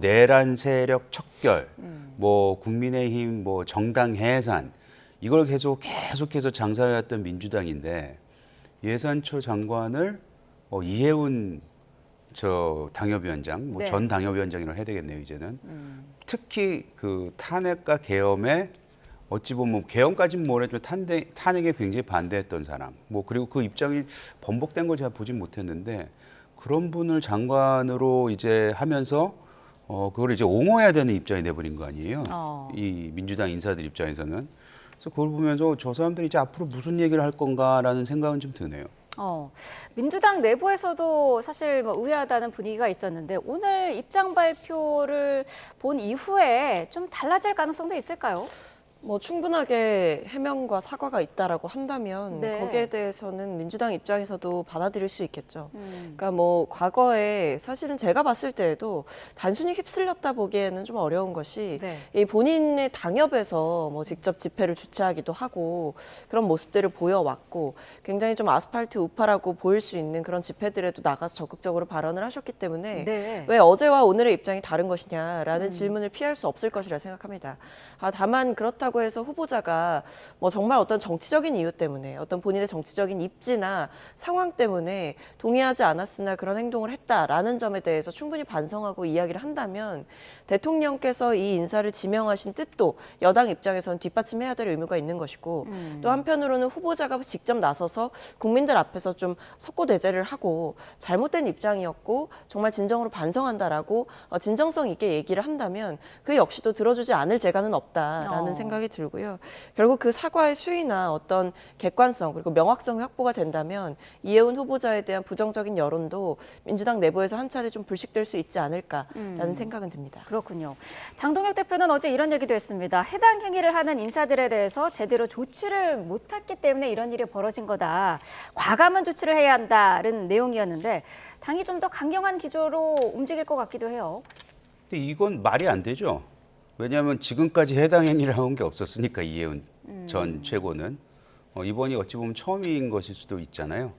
내란 세력 척결, 뭐 국민의힘 뭐 정당 해산 이걸 계속해서 장사해왔던 민주당인데 예산처 장관을 이해운 당협위원장, 뭐 전 당협위원장이라고 해야 되겠네요 이제는. 특히 그 탄핵과 계엄에 어찌 보면 뭐 계엄까지는 모르겠지만 탄핵에 굉장히 반대했던 사람, 뭐 그리고 그 입장이 번복된 걸 제가 보진 못했는데 그런 분을 장관으로 이제 하면서 그걸 이제 옹호해야 되는 입장이 돼버린 거 아니에요. 이 민주당 인사들 입장에서는. 그래서 그걸 보면서 저 사람들이 이제 앞으로 무슨 얘기를 할 건가라는 생각은 좀 드네요. 민주당 내부에서도 사실 뭐 의아하다는 분위기가 있었는데 오늘 입장 발표를 본 이후에 좀 달라질 가능성도 있을까요? 뭐 충분하게 해명과 사과가 있다라고 한다면 거기에 대해서는 민주당 입장에서도 받아들일 수 있겠죠. 그러니까 뭐 과거에 사실은 제가 봤을 때에도 단순히 휩쓸렸다 보기에는 좀 어려운 것이 이 본인의 당협에서 뭐 직접 집회를 주최하기도 하고 그런 모습들을 보여왔고 굉장히 좀 아스팔트 우파라고 보일 수 있는 그런 집회들에도 나가서 적극적으로 발언을 하셨기 때문에 왜 어제와 오늘의 입장이 다른 것이냐라는 질문을 피할 수 없을 것이라 생각합니다. 다만 그렇다고 해서 후보자가 뭐 정말 어떤 정치적인 이유 때문에 어떤 본인의 정치적인 입지나 상황 때문에 동의하지 않았으나 그런 행동을 했다라는 점에 대해서 충분히 반성하고 이야기를 한다면 대통령께서 이 인사를 지명하신 뜻도 여당 입장에서는 뒷받침해야 될 의무가 있는 것이고 또 한편으로는 후보자가 직접 나서서 국민들 앞에서 좀 석고대죄를 하고 잘못된 입장이었고 정말 진정으로 반성한다라고 진정성 있게 얘기를 한다면 그 역시도 들어주지 않을 재간은 없다라는 생각이 들고요. 결국 그 사과의 수위나 어떤 객관성 그리고 명확성이 확보가 된다면 이해운 후보자에 대한 부정적인 여론도 민주당 내부에서 한 차례 좀 불식될 수 있지 않을까라는 생각은 듭니다. 그렇군요. 장동혁 대표는 어제 이런 얘기도 했습니다. 해당 행위를 하는 인사들에 대해서 제대로 조치를 못했기 때문에 이런 일이 벌어진 거다. 과감한 조치를 해야 한다는 내용이었는데 당이 좀 더 강경한 기조로 움직일 것 같기도 해요. 근데 이건 말이 안 되죠. 왜냐하면 지금까지 해당 행위를 한 게 없었으니까 이해운 전 최고는 이번이 어찌 보면 처음인 것일 수도 있잖아요.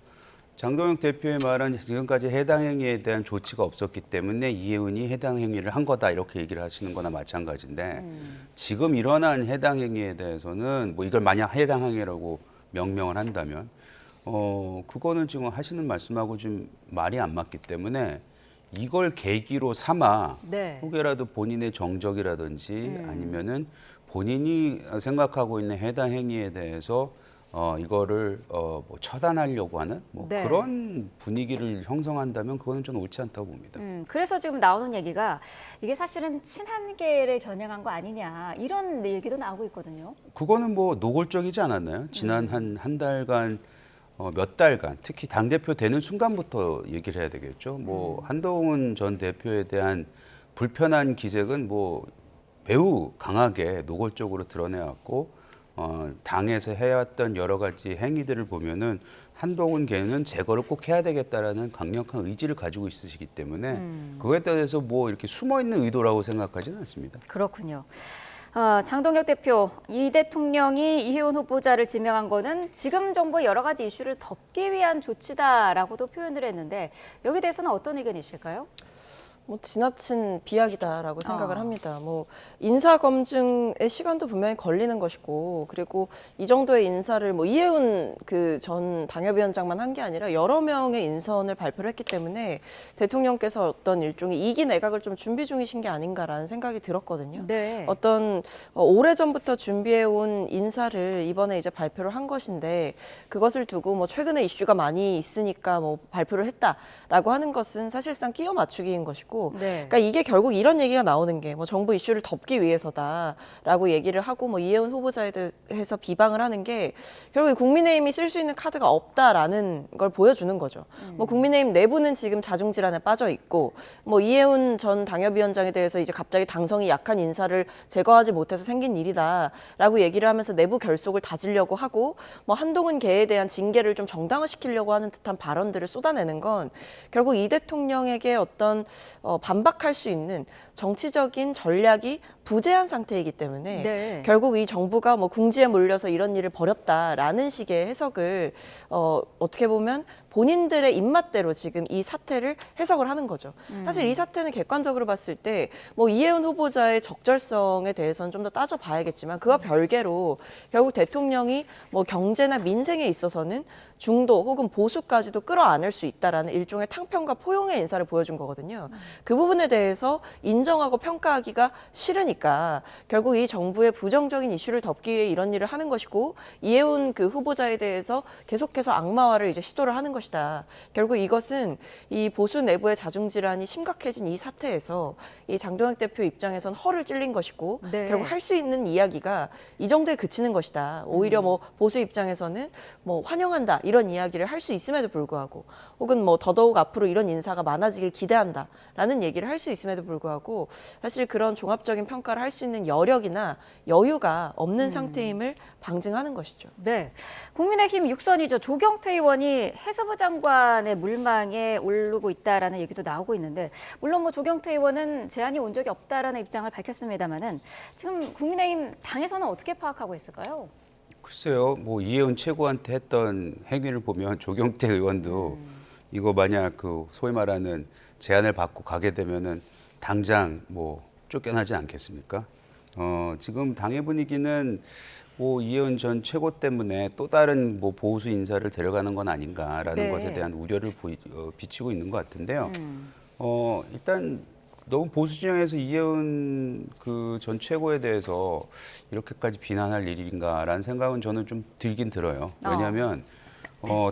장동혁 대표의 말은 지금까지 해당 행위에 대한 조치가 없었기 때문에 이해운이 해당 행위를 한 거다 이렇게 얘기를 하시는 거나 마찬가지인데 지금 일어난 해당 행위에 대해서는 뭐 이걸 만약 해당 행위라고 명명을 한다면 그거는 지금 하시는 말씀하고 좀 말이 안 맞기 때문에 이걸 계기로 삼아 혹여라도 본인의 정적이라든지 아니면은 본인이 생각하고 있는 해당 행위에 대해서 이거를 뭐 처단하려고 하는 뭐 그런 분위기를 형성한다면 그거는 좀 옳지 않다고 봅니다. 그래서 지금 나오는 얘기가 이게 사실은 친한계를 겨냥한 거 아니냐 이런 얘기도 나오고 있거든요. 그거는 뭐 노골적이지 않았나요? 지난 한 달간 몇 달간 특히 당대표 되는 순간부터 얘기를 해야 되겠죠. 뭐 한동훈 전 대표에 대한 불편한 기색은 뭐 매우 강하게 노골적으로 드러내왔고 당에서 해왔던 여러 가지 행위들을 보면은 한동훈 개는 제거를 꼭 해야 되겠다라는 강력한 의지를 가지고 있으시기 때문에 그거에 대해서 뭐 이렇게 숨어있는 의도라고 생각하지는 않습니다. 그렇군요. 장동혁 대표, 이 대통령이 이해운 후보자를 지명한 거는 지금 정부의 여러 가지 이슈를 덮기 위한 조치다라고도 표현을 했는데 여기에 대해서는 어떤 의견이실까요? 뭐 지나친 비약이다라고 생각을 합니다. 뭐 인사 검증의 시간도 분명히 걸리는 것이고 그리고 이 정도의 인사를 뭐 이해운 그 전 당협위원장만 한 게 아니라 여러 명의 인선을 발표를 했기 때문에 대통령께서 어떤 일종의 2기 내각을 좀 준비 중이신 게 아닌가라는 생각이 들었거든요. 어떤 오래전부터 준비해온 인사를 이번에 이제 발표를 한 것인데 그것을 두고 뭐 최근에 이슈가 많이 있으니까 뭐 발표를 했다라고 하는 것은 사실상 끼워 맞추기인 것이고 것이고, 네. 그러니까 이게 결국 이런 얘기가 나오는 게 뭐 정부 이슈를 덮기 위해서다라고 얘기를 하고 뭐 이해운 후보자에 대해서 비방을 하는 게 결국 국민의힘이 쓸 수 있는 카드가 없다라는 걸 보여주는 거죠. 뭐 국민의힘 내부는 지금 자중질환에 빠져 있고, 뭐 이해운 전 당협위원장에 대해서 이제 갑자기 당성이 약한 인사를 제거하지 못해서 생긴 일이다라고 얘기를 하면서 내부 결속을 다지려고 하고, 뭐 한동훈 계에 대한 징계를 좀 정당화시키려고 하는 듯한 발언들을 쏟아내는 건 결국 이 대통령에게 어떤 반박할 수 있는 정치적인 전략이 부재한 상태이기 때문에 네. 결국 이 정부가 뭐 궁지에 몰려서 이런 일을 벌였다라는 식의 해석을 어떻게 보면 본인들의 입맛대로 지금 이 사태를 해석을 하는 거죠. 사실 이 사태는 객관적으로 봤을 때 뭐 이해운 후보자의 적절성에 대해서는 좀 더 따져봐야겠지만 그와 별개로 결국 대통령이 뭐 경제나 민생에 있어서는 중도 혹은 보수까지도 끌어안을 수 있다라는 일종의 탕평과 포용의 인사를 보여준 거거든요. 그 부분에 대해서 인정하고 평가하기가 싫으니까 결국 이 정부의 부정적인 이슈를 덮기 위해 이런 일을 하는 것이고, 이해운 그 후보자에 대해서 계속해서 악마화를 이제 시도를 하는 것이다. 결국 이것은 이 보수 내부의 자중질환이 심각해진 이 사태에서 이 장동혁 대표 입장에선 허를 찔린 것이고, 네. 결국 할 수 있는 이야기가 이 정도에 그치는 것이다. 오히려 뭐 보수 입장에서는 뭐 환영한다 이런 이야기를 할 수 있음에도 불구하고, 혹은 뭐 더더욱 앞으로 이런 인사가 많아지길 기대한다라는 얘기를 할 수 있음에도 불구하고 사실 그런 종합적인 평가를 할 수 있는 여력이나 여유가 없는 상태임을 방증하는 것이죠. 네, 국민의힘 육선이죠. 조경태 의원이 해수부 장관의 물망에 오르고 있다라는 얘기도 나오고 있는데, 물론 뭐 조경태 의원은 제안이 온 적이 없다라는 입장을 밝혔습니다만은 지금 국민의힘 당에서는 어떻게 파악하고 있을까요? 글쎄요, 뭐 이해운 최고한테 했던 행위를 보면 조경태 의원도 이거 만약 그 소위 말하는 제안을 받고 가게 되면은 당장 뭐 쫓겨나지 않겠습니까? 지금 당의 분위기는 뭐 이해운 전 최고 때문에 또 다른 뭐 보수 인사를 데려가는 건 아닌가라는 네. 것에 대한 우려를 비치고 있는 것 같은데요. 일단 너무 보수 진영에서 이해운 그 전 최고에 대해서 이렇게까지 비난할 일인가라는 생각은 저는 좀 들긴 들어요. 왜냐하면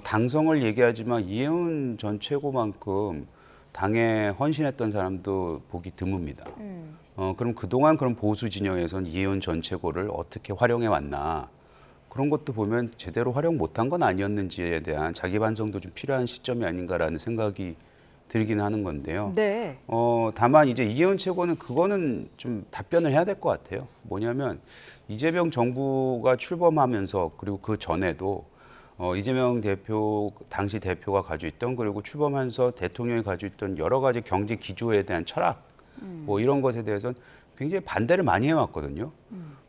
당성을 얘기하지만 이해운 전 최고만큼 당에 헌신했던 사람도 보기 드뭅니다. 그럼 그동안 그런 보수 진영에서는 이해운 전 최고를 어떻게 활용해 왔나, 그런 것도 보면 제대로 활용 못한 건 아니었는지에 대한 자기 반성도 좀 필요한 시점이 아닌가라는 생각이 들긴 하는 건데요. 네. 다만 이제 이해운 최고는 그거는 좀 답변을 해야 될 것 같아요. 뭐냐면 이재명 정부가 출범하면서 그리고 그 전에도 이재명 대표 당시 대표가 가지고 있던, 그리고 출범하면서 대통령이 가지고 있던 여러 가지 경제 기조에 대한 철학, 뭐 이런 것에 대해서는 굉장히 반대를 많이 해왔거든요.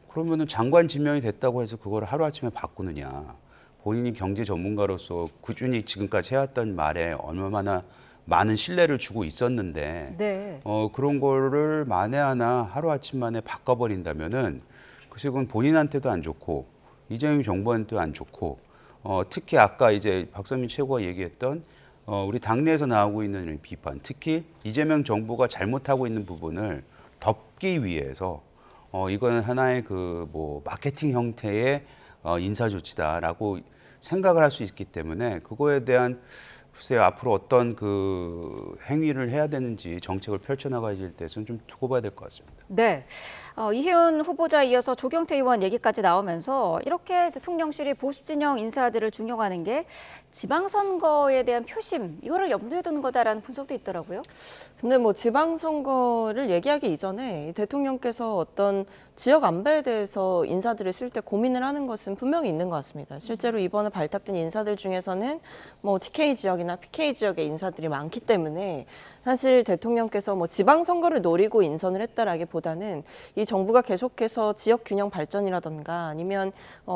그러면은 장관 지명이 됐다고 해서 그걸 하루아침에 바꾸느냐? 본인이 경제 전문가로서 꾸준히 지금까지 해왔던 말에 얼마나 많은 신뢰를 주고 있었는데, 네. 그런 거를 만에 하나 하루아침 만에 바꿔버린다면은 글쎄 그건 본인한테도 안 좋고 이재명 정부한테도 안 좋고, 특히 아까 이제 박선민 최고가 얘기했던 우리 당내에서 나오고 있는 비판, 특히 이재명 정부가 잘못하고 있는 부분을 덮기 위해서 이거는 하나의 그 뭐 마케팅 형태의 인사 조치다라고 생각을 할 수 있기 때문에 그거에 대한 글쎄요, 앞으로 어떤 그 행위를 해야 되는지 정책을 펼쳐나가야 될 때는 좀 두고 봐야 될 것 같습니다. 네. 이해운 후보자에 이어서 조경태 의원 얘기까지 나오면서 이렇게 대통령실이 보수 진영 인사들을 중용하는 게 지방선거에 대한 표심, 이거를 염두에 두는 거다라는 분석도 있더라고요. 근데 뭐 지방선거를 얘기하기 이전에 대통령께서 어떤 지역 안배에 대해서 인사들을 쓸 때 고민을 하는 것은 분명히 있는 것 같습니다. 실제로 이번에 발탁된 인사들 중에서는 뭐 TK 지역이나 PK 지역의 인사들이 많기 때문에 사실 대통령께서 뭐 지방선거를 노리고 인선을 했다라기보다는 이 정부가 계속해서 지역 균형 발전이라던가 아니면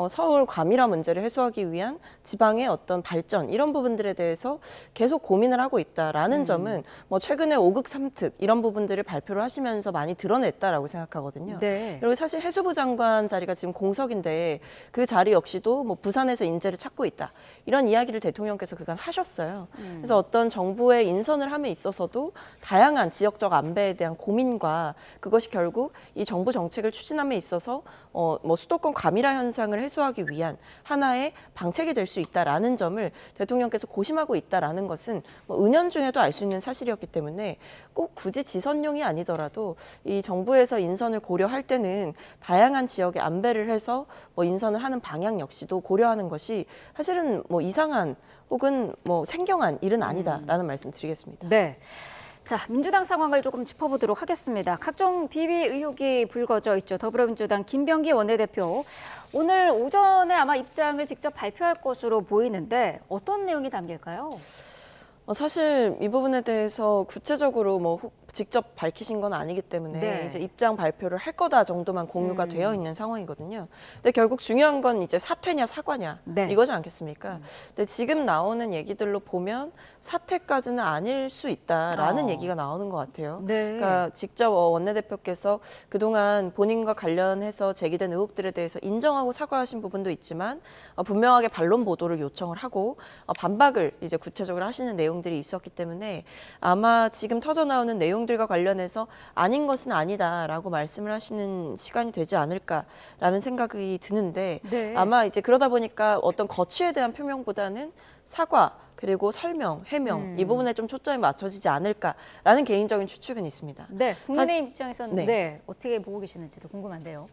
서울 과밀화 문제를 해소하기 위한 지방의 어떤 발전, 이런 부분들에 대해서 계속 고민을 하고 있다라는 점은 뭐 최근에 5극 3특 이런 부분들을 발표를 하시면서 많이 드러냈다라고 생각하거든요. 네. 그리고 사실 해수부 장관 자리가 지금 공석인데 그 자리 역시도 뭐 부산에서 인재를 찾고 있다, 이런 이야기를 대통령께서 그간 하셨어요. 그래서 어떤 정부의 인선을 함에 있어서도 다양한 지역적 안배에 대한 고민과 그것이 이것이 결국 이 정부 정책을 추진함에 있어서 뭐 수도권 과밀화 현상을 해소하기 위한 하나의 방책이 될 수 있다라는 점을 대통령께서 고심하고 있다라는 것은 뭐 은연중에도 알 수 있는 사실이었기 때문에 꼭 굳이 지선용이 아니더라도 이 정부에서 인선을 고려할 때는 다양한 지역에 안배를 해서 뭐 인선을 하는 방향 역시도 고려하는 것이 사실은 뭐 이상한 혹은 뭐 생경한 일은 아니다라는 말씀 드리겠습니다. 네. 자, 민주당 상황을 조금 짚어보도록 하겠습니다. 각종 비비 의혹이 불거져 있죠. 더불어민주당 김병기 원내대표. 오늘 오전에 아마 입장을 직접 발표할 것으로 보이는데 어떤 내용이 담길까요? 사실 이 부분에 대해서 구체적으로 뭐 직접 밝히신 건 아니기 때문에 네. 이제 입장 발표를 할 거다 정도만 공유가 되어 있는 상황이거든요. 근데 결국 중요한 건 이제 사퇴냐 사과냐 네. 이거지 않겠습니까? 근데 지금 나오는 얘기들로 보면 사퇴까지는 아닐 수 있다라는 얘기가 나오는 것 같아요. 네. 그러니까 직접 원내대표께서 그동안 본인과 관련해서 제기된 의혹들에 대해서 인정하고 사과하신 부분도 있지만 분명하게 반론 보도를 요청을 하고 반박을 이제 구체적으로 하시는 내용들이 있었기 때문에 아마 지금 터져 나오는 내용들과 관련해서 아닌 것은 아니다라고 말씀을 하시는 시간이 되지 않을까라는 생각이 드는데 네. 아마 이제 그러다 보니까 어떤 거취에 대한 표명보다는 사과 그리고 설명, 해명 이 부분에 좀 초점이 맞춰지지 않을까라는 개인적인 추측은 있습니다. 네, 국민의힘 입장에서는 네. 네, 어떻게 보고 계시는지도 궁금한데요.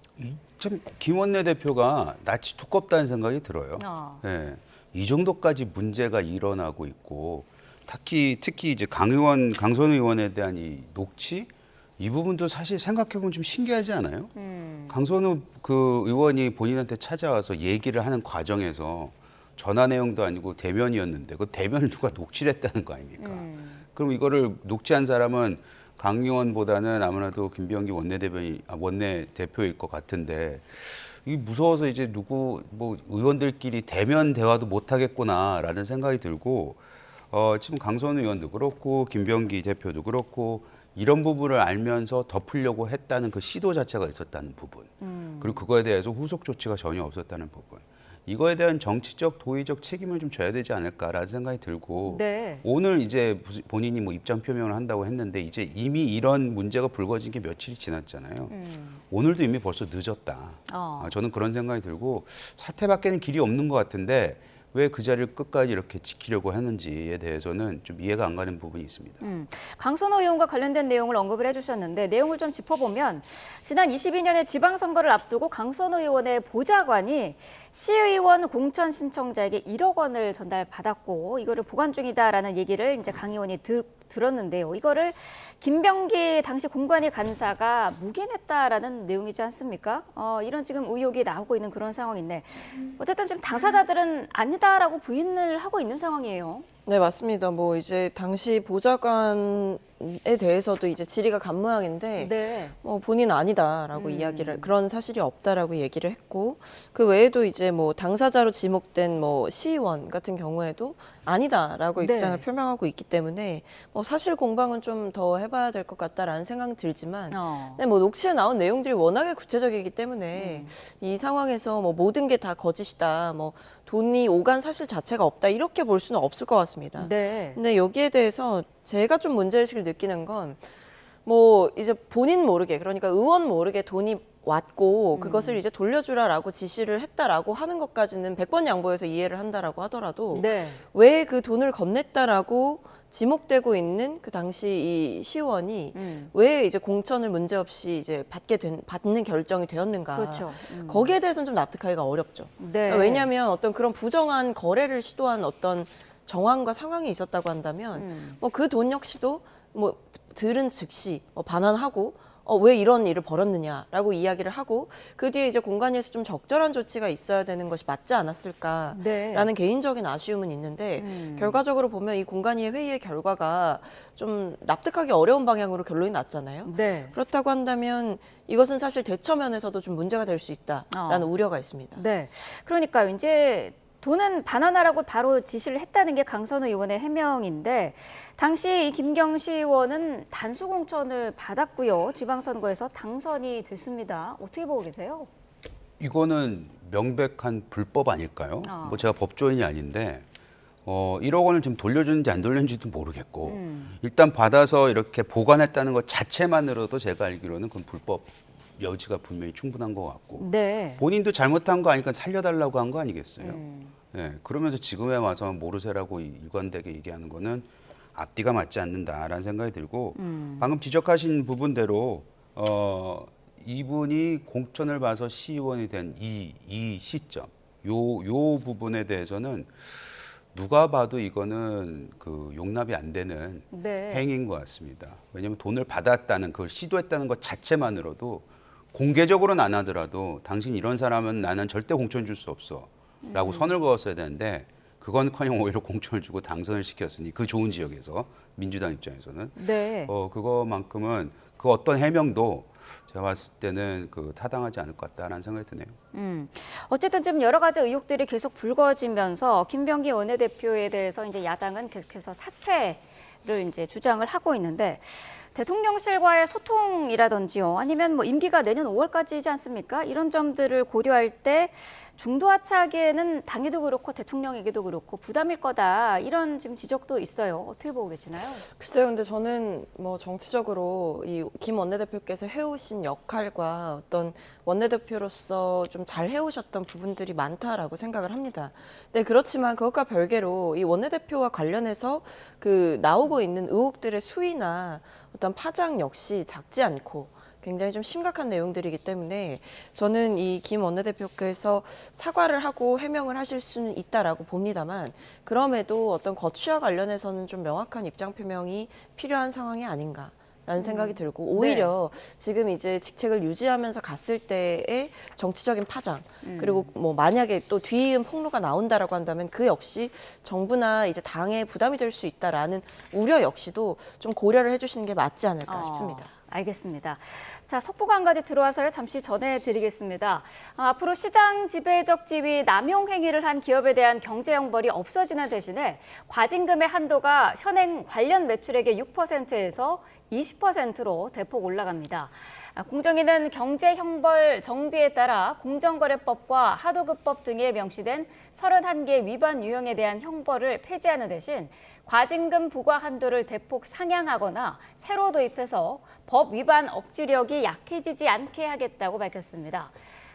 참 김 원내대표가 낯이 두껍다는 생각이 들어요. 네, 이 정도까지 문제가 일어나고 있고 특히 이제 강선 의원에 대한 이 녹취 이 부분도 사실 생각해보면 좀 신기하지 않아요? 강선우 그 의원이 본인한테 찾아와서 얘기를 하는 과정에서 전화 내용도 아니고 대면이었는데 그 대면을 누가 녹취를 했다는 거 아닙니까? 그럼 이거를 녹취한 사람은 강 의원보다는 아무래도 김병기 원내대표일 것 같은데 이 무서워서 이제 뭐 의원들끼리 대면 대화도 못 하겠구나라는 생각이 들고 지금 강선 의원도 그렇고 김병기 대표도 그렇고 이런 부분을 알면서 덮으려고 했다는 그 시도 자체가 있었다는 부분 그리고 그거에 대해서 후속 조치가 전혀 없었다는 부분 이거에 대한 정치적 도의적 책임을 좀 져야 되지 않을까라는 생각이 들고 네. 오늘 이제 본인이 뭐 입장 표명을 한다고 했는데 이제 이미 이런 문제가 불거진 게 며칠이 지났잖아요. 오늘도 이미 벌써 늦었다. 저는 그런 생각이 들고 사퇴밖에는 길이 없는 것 같은데 왜 그 자리를 끝까지 이렇게 지키려고 하는지에 대해서는 좀 이해가 안 가는 부분이 있습니다. 강선호 의원과 관련된 내용을 언급을 해주셨는데 내용을 좀 짚어보면 지난 22년에 지방선거를 앞두고 강선호 의원의 보좌관이 시의원 공천 신청자에게 1억 원을 전달받았고 이거를 보관 중이다라는 얘기를 이제 강 의원이 들었는데요. 이거를 김병기 당시 공관위 간사가 묵인했다라는 내용이지 않습니까? 이런 지금 의혹이 나오고 있는 그런 상황인데 어쨌든 지금 당사자들은 아니다라고 부인을 하고 있는 상황이에요. 네, 맞습니다. 뭐 이제 당시 보좌관에 대해서도 이제 질의가 간 모양인데 네. 본인 아니다라고 이야기를 그런 사실이 없다라고 얘기를 했고 그 외에도 이제 뭐 당사자로 지목된 뭐 시의원 같은 경우에도 아니다라고 네. 입장을 표명하고 있기 때문에 뭐 사실 공방은 좀 더 해봐야 될 것 같다라는 생각은 들지만 근데 뭐 녹취에 나온 내용들이 워낙에 구체적이기 때문에 이 상황에서 뭐 모든 게 다 거짓이다 뭐 돈이 오간 사실 자체가 없다 이렇게 볼 수는 없을 것 같습니다. 네. 근데 여기에 대해서 제가 좀 문제의식을 느끼는 건 뭐 이제 본인 모르게 그러니까 의원 모르게 돈이 왔고 그것을 이제 돌려주라라고 지시를 했다라고 하는 것까지는 100번 양보해서 이해를 한다라고 하더라도 네. 왜 그 돈을 건넸다라고 지목되고 있는 그 당시 이 시의원이 왜 이제 공천을 문제없이 이제 받는 결정이 되었는가? 그렇죠. 거기에 대해서는 좀 납득하기가 어렵죠. 네. 왜냐하면 어떤 그런 부정한 거래를 시도한 어떤 정황과 상황이 있었다고 한다면 뭐 그 돈 역시도 뭐 들은 즉시 반환하고 왜 이런 일을 벌였느냐라고 이야기를 하고 그 뒤에 이제 공관위에서 좀 적절한 조치가 있어야 되는 것이 맞지 않았을까라는 네. 개인적인 아쉬움은 있는데 결과적으로 보면 이 공관위의 회의의 결과가 좀 납득하기 어려운 방향으로 결론이 났잖아요. 네. 그렇다고 한다면 이것은 사실 대처면에서도 좀 문제가 될 수 있다라는 우려가 있습니다. 네. 그러니까 이제 돈은 반환하라고 바로 지시를 했다는 게 강선우 의원의 해명인데 당시 이 김경시 의원은 단수 공천을 받았고요. 지방선거에서 당선이 됐습니다. 어떻게 보고 계세요? 이거는 명백한 불법 아닐까요? 뭐 제가 법조인이 아닌데 1억 원을 지금 돌려주는지 안 돌려주는지도 모르겠고 일단 받아서 이렇게 보관했다는 것 자체만으로도 제가 알기로는 그건 불법 여지가 분명히 충분한 것 같고 네. 본인도 잘못한 거 아니까 살려달라고 한 거 아니겠어요? 네, 그러면서 지금에 와서 모르쇠라고 일관되게 얘기하는 거는 앞뒤가 맞지 않는다라는 생각이 들고 방금 지적하신 부분대로 이분이 공천을 봐서 시의원이 된 이 시점 요 부분에 대해서는 누가 봐도 이거는 그 용납이 안 되는 네. 행위인 것 같습니다. 왜냐하면 돈을 받았다는 그걸 시도했다는 것 자체만으로도 공개적으로는 안 하더라도 당신 이런 사람은 나는 절대 공천 줄 수 없어 라고 선을 그었어야 되는데 그건커녕 오히려 공천을 주고 당선을 시켰으니 그 좋은 지역에서 민주당 입장에서는 네. 그거만큼은 그 어떤 해명도 제가 봤을 때는 그 타당하지 않을 것 같다라는 생각이 드네요. 어쨌든 지금 여러 가지 의혹들이 계속 불거지면서 김병기 원내대표에 대해서 이제 야당은 계속해서 사퇴를 이제 주장을 하고 있는데 대통령실과의 소통이라든지요, 아니면 뭐 임기가 내년 5월까지이지 않습니까? 이런 점들을 고려할 때 중도 하차하기에는 당에도 그렇고 대통령에게도 그렇고 부담일 거다, 이런 지금 지적도 있어요. 어떻게 보고 계시나요? 글쎄요, 근데 저는 뭐 정치적으로 이 김 원내대표께서 해오신 역할과 어떤 원내대표로서 좀 잘 해오셨던 부분들이 많다라고 생각을 합니다. 네, 그렇지만 그것과 별개로 이 원내대표와 관련해서 그 나오고 있는 의혹들의 수위나 어떤 파장 역시 작지 않고 굉장히 좀 심각한 내용들이기 때문에 저는 이 김 원내대표께서 사과를 하고 해명을 하실 수는 있다라고 봅니다만, 그럼에도 어떤 거취와 관련해서는 좀 명확한 입장 표명이 필요한 상황이 아닌가 라는 생각이 들고, 오히려 지금 이제 직책을 유지하면서 갔을 때의 정치적인 파장, 그리고 뭐 만약에 또 뒤이은 폭로가 나온다라고 한다면 그 역시 정부나 이제 당에 부담이 될 수 있다라는 우려 역시도 좀 고려를 해주시는 게 맞지 않을까 싶습니다. 알겠습니다. 자, 속보가 한 가지 들어와서요. 잠시 전해드리겠습니다. 앞으로 시장 지배적 지위 남용 행위를 한 기업에 대한 경제형벌이 없어지는 대신에 과징금의 한도가 현행 관련 매출액의 6%에서 20%로 대폭 올라갑니다. 공정위는 경제형벌 정비에 따라 공정거래법과 하도급법 등에 명시된 31개 위반 유형에 대한 형벌을 폐지하는 대신 과징금 부과 한도를 대폭 상향하거나 새로 도입해서 법 위반 억지력이 약해지지 않게 하겠다고 밝혔습니다.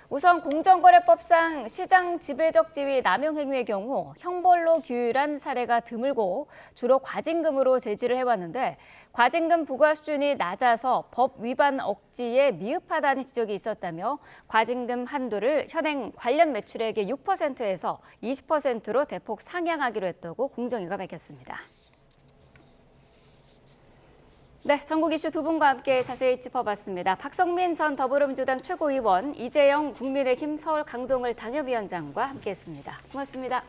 우선 공정거래법상 시장 지배적 지위 남용 행위의 경우 형벌로 규율한 사례가 드물고 주로 과징금으로 제지를 해왔는데, 과징금 부과 수준이 낮아서 법 위반 억지에 미흡하다는 지적이 있었다며 과징금 한도를 현행 관련 매출액의 6%에서 20%로 대폭 상향하기로 했다고 공정위가 밝혔습니다. 네, 전국 이슈 두 분과 함께 자세히 짚어봤습니다. 박성민 전 더불어민주당 최고위원, 이재영 국민의힘 서울 강동을 당협위원장과 함께했습니다. 고맙습니다.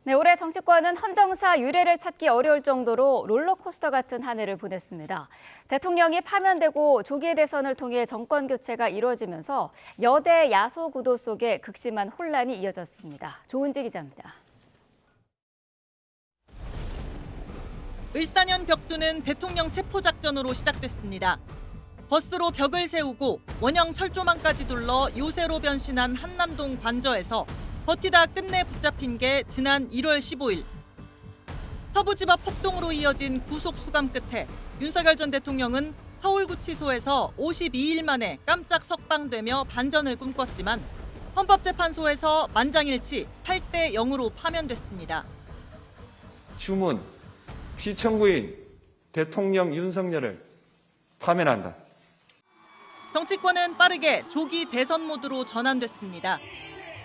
네, 올해 정치권은 헌정사 유례를 찾기 어려울 정도로 롤러코스터 같은 한 해를 보냈습니다. 대통령이 파면되고 조기 대선을 통해 정권 교체가 이루어지면서 여대 야소 구도 속에 극심한 혼란이 이어졌습니다. 조은지 기자입니다. 을사년 벽두는 대통령 체포작전으로 시작됐습니다. 버스로 벽을 세우고 원형 철조망까지 둘러 요새로 변신한 한남동 관저에서 버티다 끝내 붙잡힌 게 지난 1월 15일. 서부지법 폭동으로 이어진 구속 수감 끝에 윤석열 전 대통령은 서울구치소에서 52일 만에 깜짝 석방되며 반전을 꿈꿨지만 헌법재판소에서 만장일치 8대 0으로 파면됐습니다. 주문, 피청구인 대통령 윤석열을 파면한다. 정치권은 빠르게 조기 대선 모드로 전환됐습니다.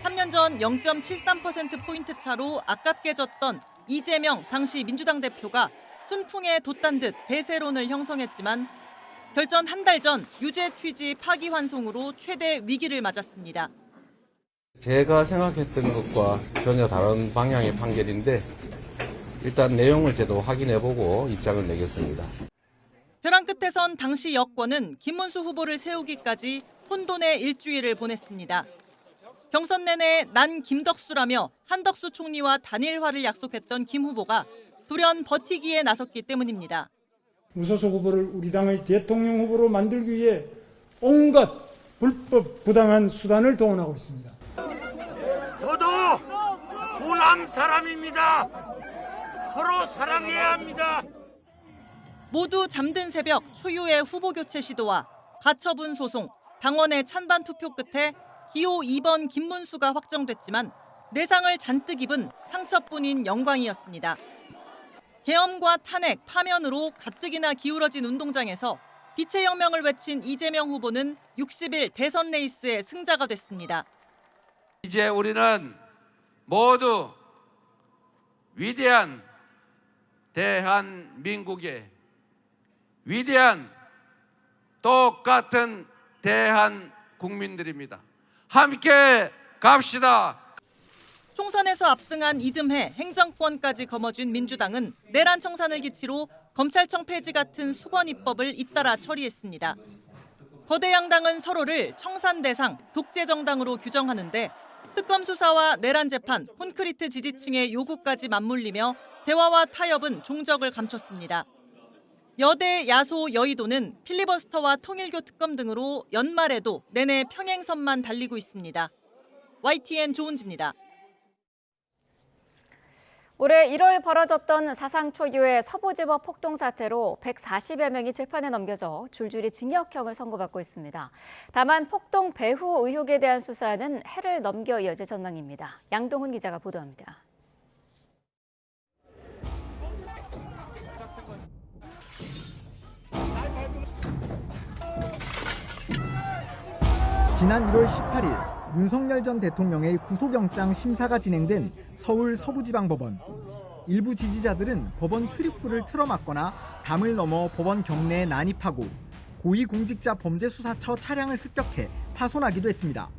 3년 전 0.73%포인트 차로 아깝게 졌던 이재명 당시 민주당 대표가 순풍에 돛단 듯 대세론을 형성했지만 결전 한 달 전 유죄 취지 파기환송으로 최대 위기를 맞았습니다. 제가 생각했던 것과 전혀 다른 방향의 판결인데 일단 내용을 저도 확인해보고 입장을 내겠습니다. 벼랑 끝에선 당시 여권은 김문수 후보를 세우기까지 혼돈의 일주일을 보냈습니다. 경선 내내 난 김덕수라며 한덕수 총리와 단일화를 약속했던 김 후보가 돌연 버티기에 나섰기 때문입니다. 무소속 후보를 우리 당의 대통령 후보로 만들기 위해 온갖 불법 부당한 수단을 동원하고 있습니다. 저도 호남 사람입니다. 서로 사랑해야 합니다. 모두 잠든 새벽 초유의 후보 교체 시도와 가처분 소송, 당원의 찬반 투표 끝에 기호 2번 김문수가 확정됐지만 내상을 잔뜩 입은 상처뿐인 영광이었습니다. 계엄과 탄핵, 파면으로 가뜩이나 기울어진 운동장에서 빛의 혁명을 외친 이재명 후보는 60일 대선 레이스의 승자가 됐습니다. 이제 우리는 모두 위대한 대한민국의 위대한 똑같은 대한국민들입니다. 함께 갑시다. 총선에서 압승한 이듬해 행정권까지 거머쥔 민주당은 내란 청산을 기치로 검찰청 폐지 같은 수건 입법을 잇따라 처리했습니다. 거대 양당은 서로를 청산 대상, 독재 정당으로 규정하는데 특검 수사와 내란 재판, 콘크리트 지지층의 요구까지 맞물리며 대화와 타협은 종적을 감췄습니다. 여대, 야소, 여의도는 필리버스터와 통일교 특검 등으로 연말에도 내내 평행선만 달리고 있습니다. YTN 조은지입니다. 올해 1월 벌어졌던 사상 초유의 서부지법 폭동 사태로 140여 명이 재판에 넘겨져 줄줄이 징역형을 선고받고 있습니다. 다만 폭동 배후 의혹에 대한 수사는 해를 넘겨 이어질 전망입니다. 양동훈 기자가 보도합니다. 지난 1월 18일 윤석열 전 대통령의 구속영장 심사가 진행된 서울 서부지방법원. 일부 지지자들은 법원 출입구를 틀어막거나 담을 넘어 법원 경내에 난입하고 고위공직자범죄수사처 차량을 습격해 파손하기도 했습니다.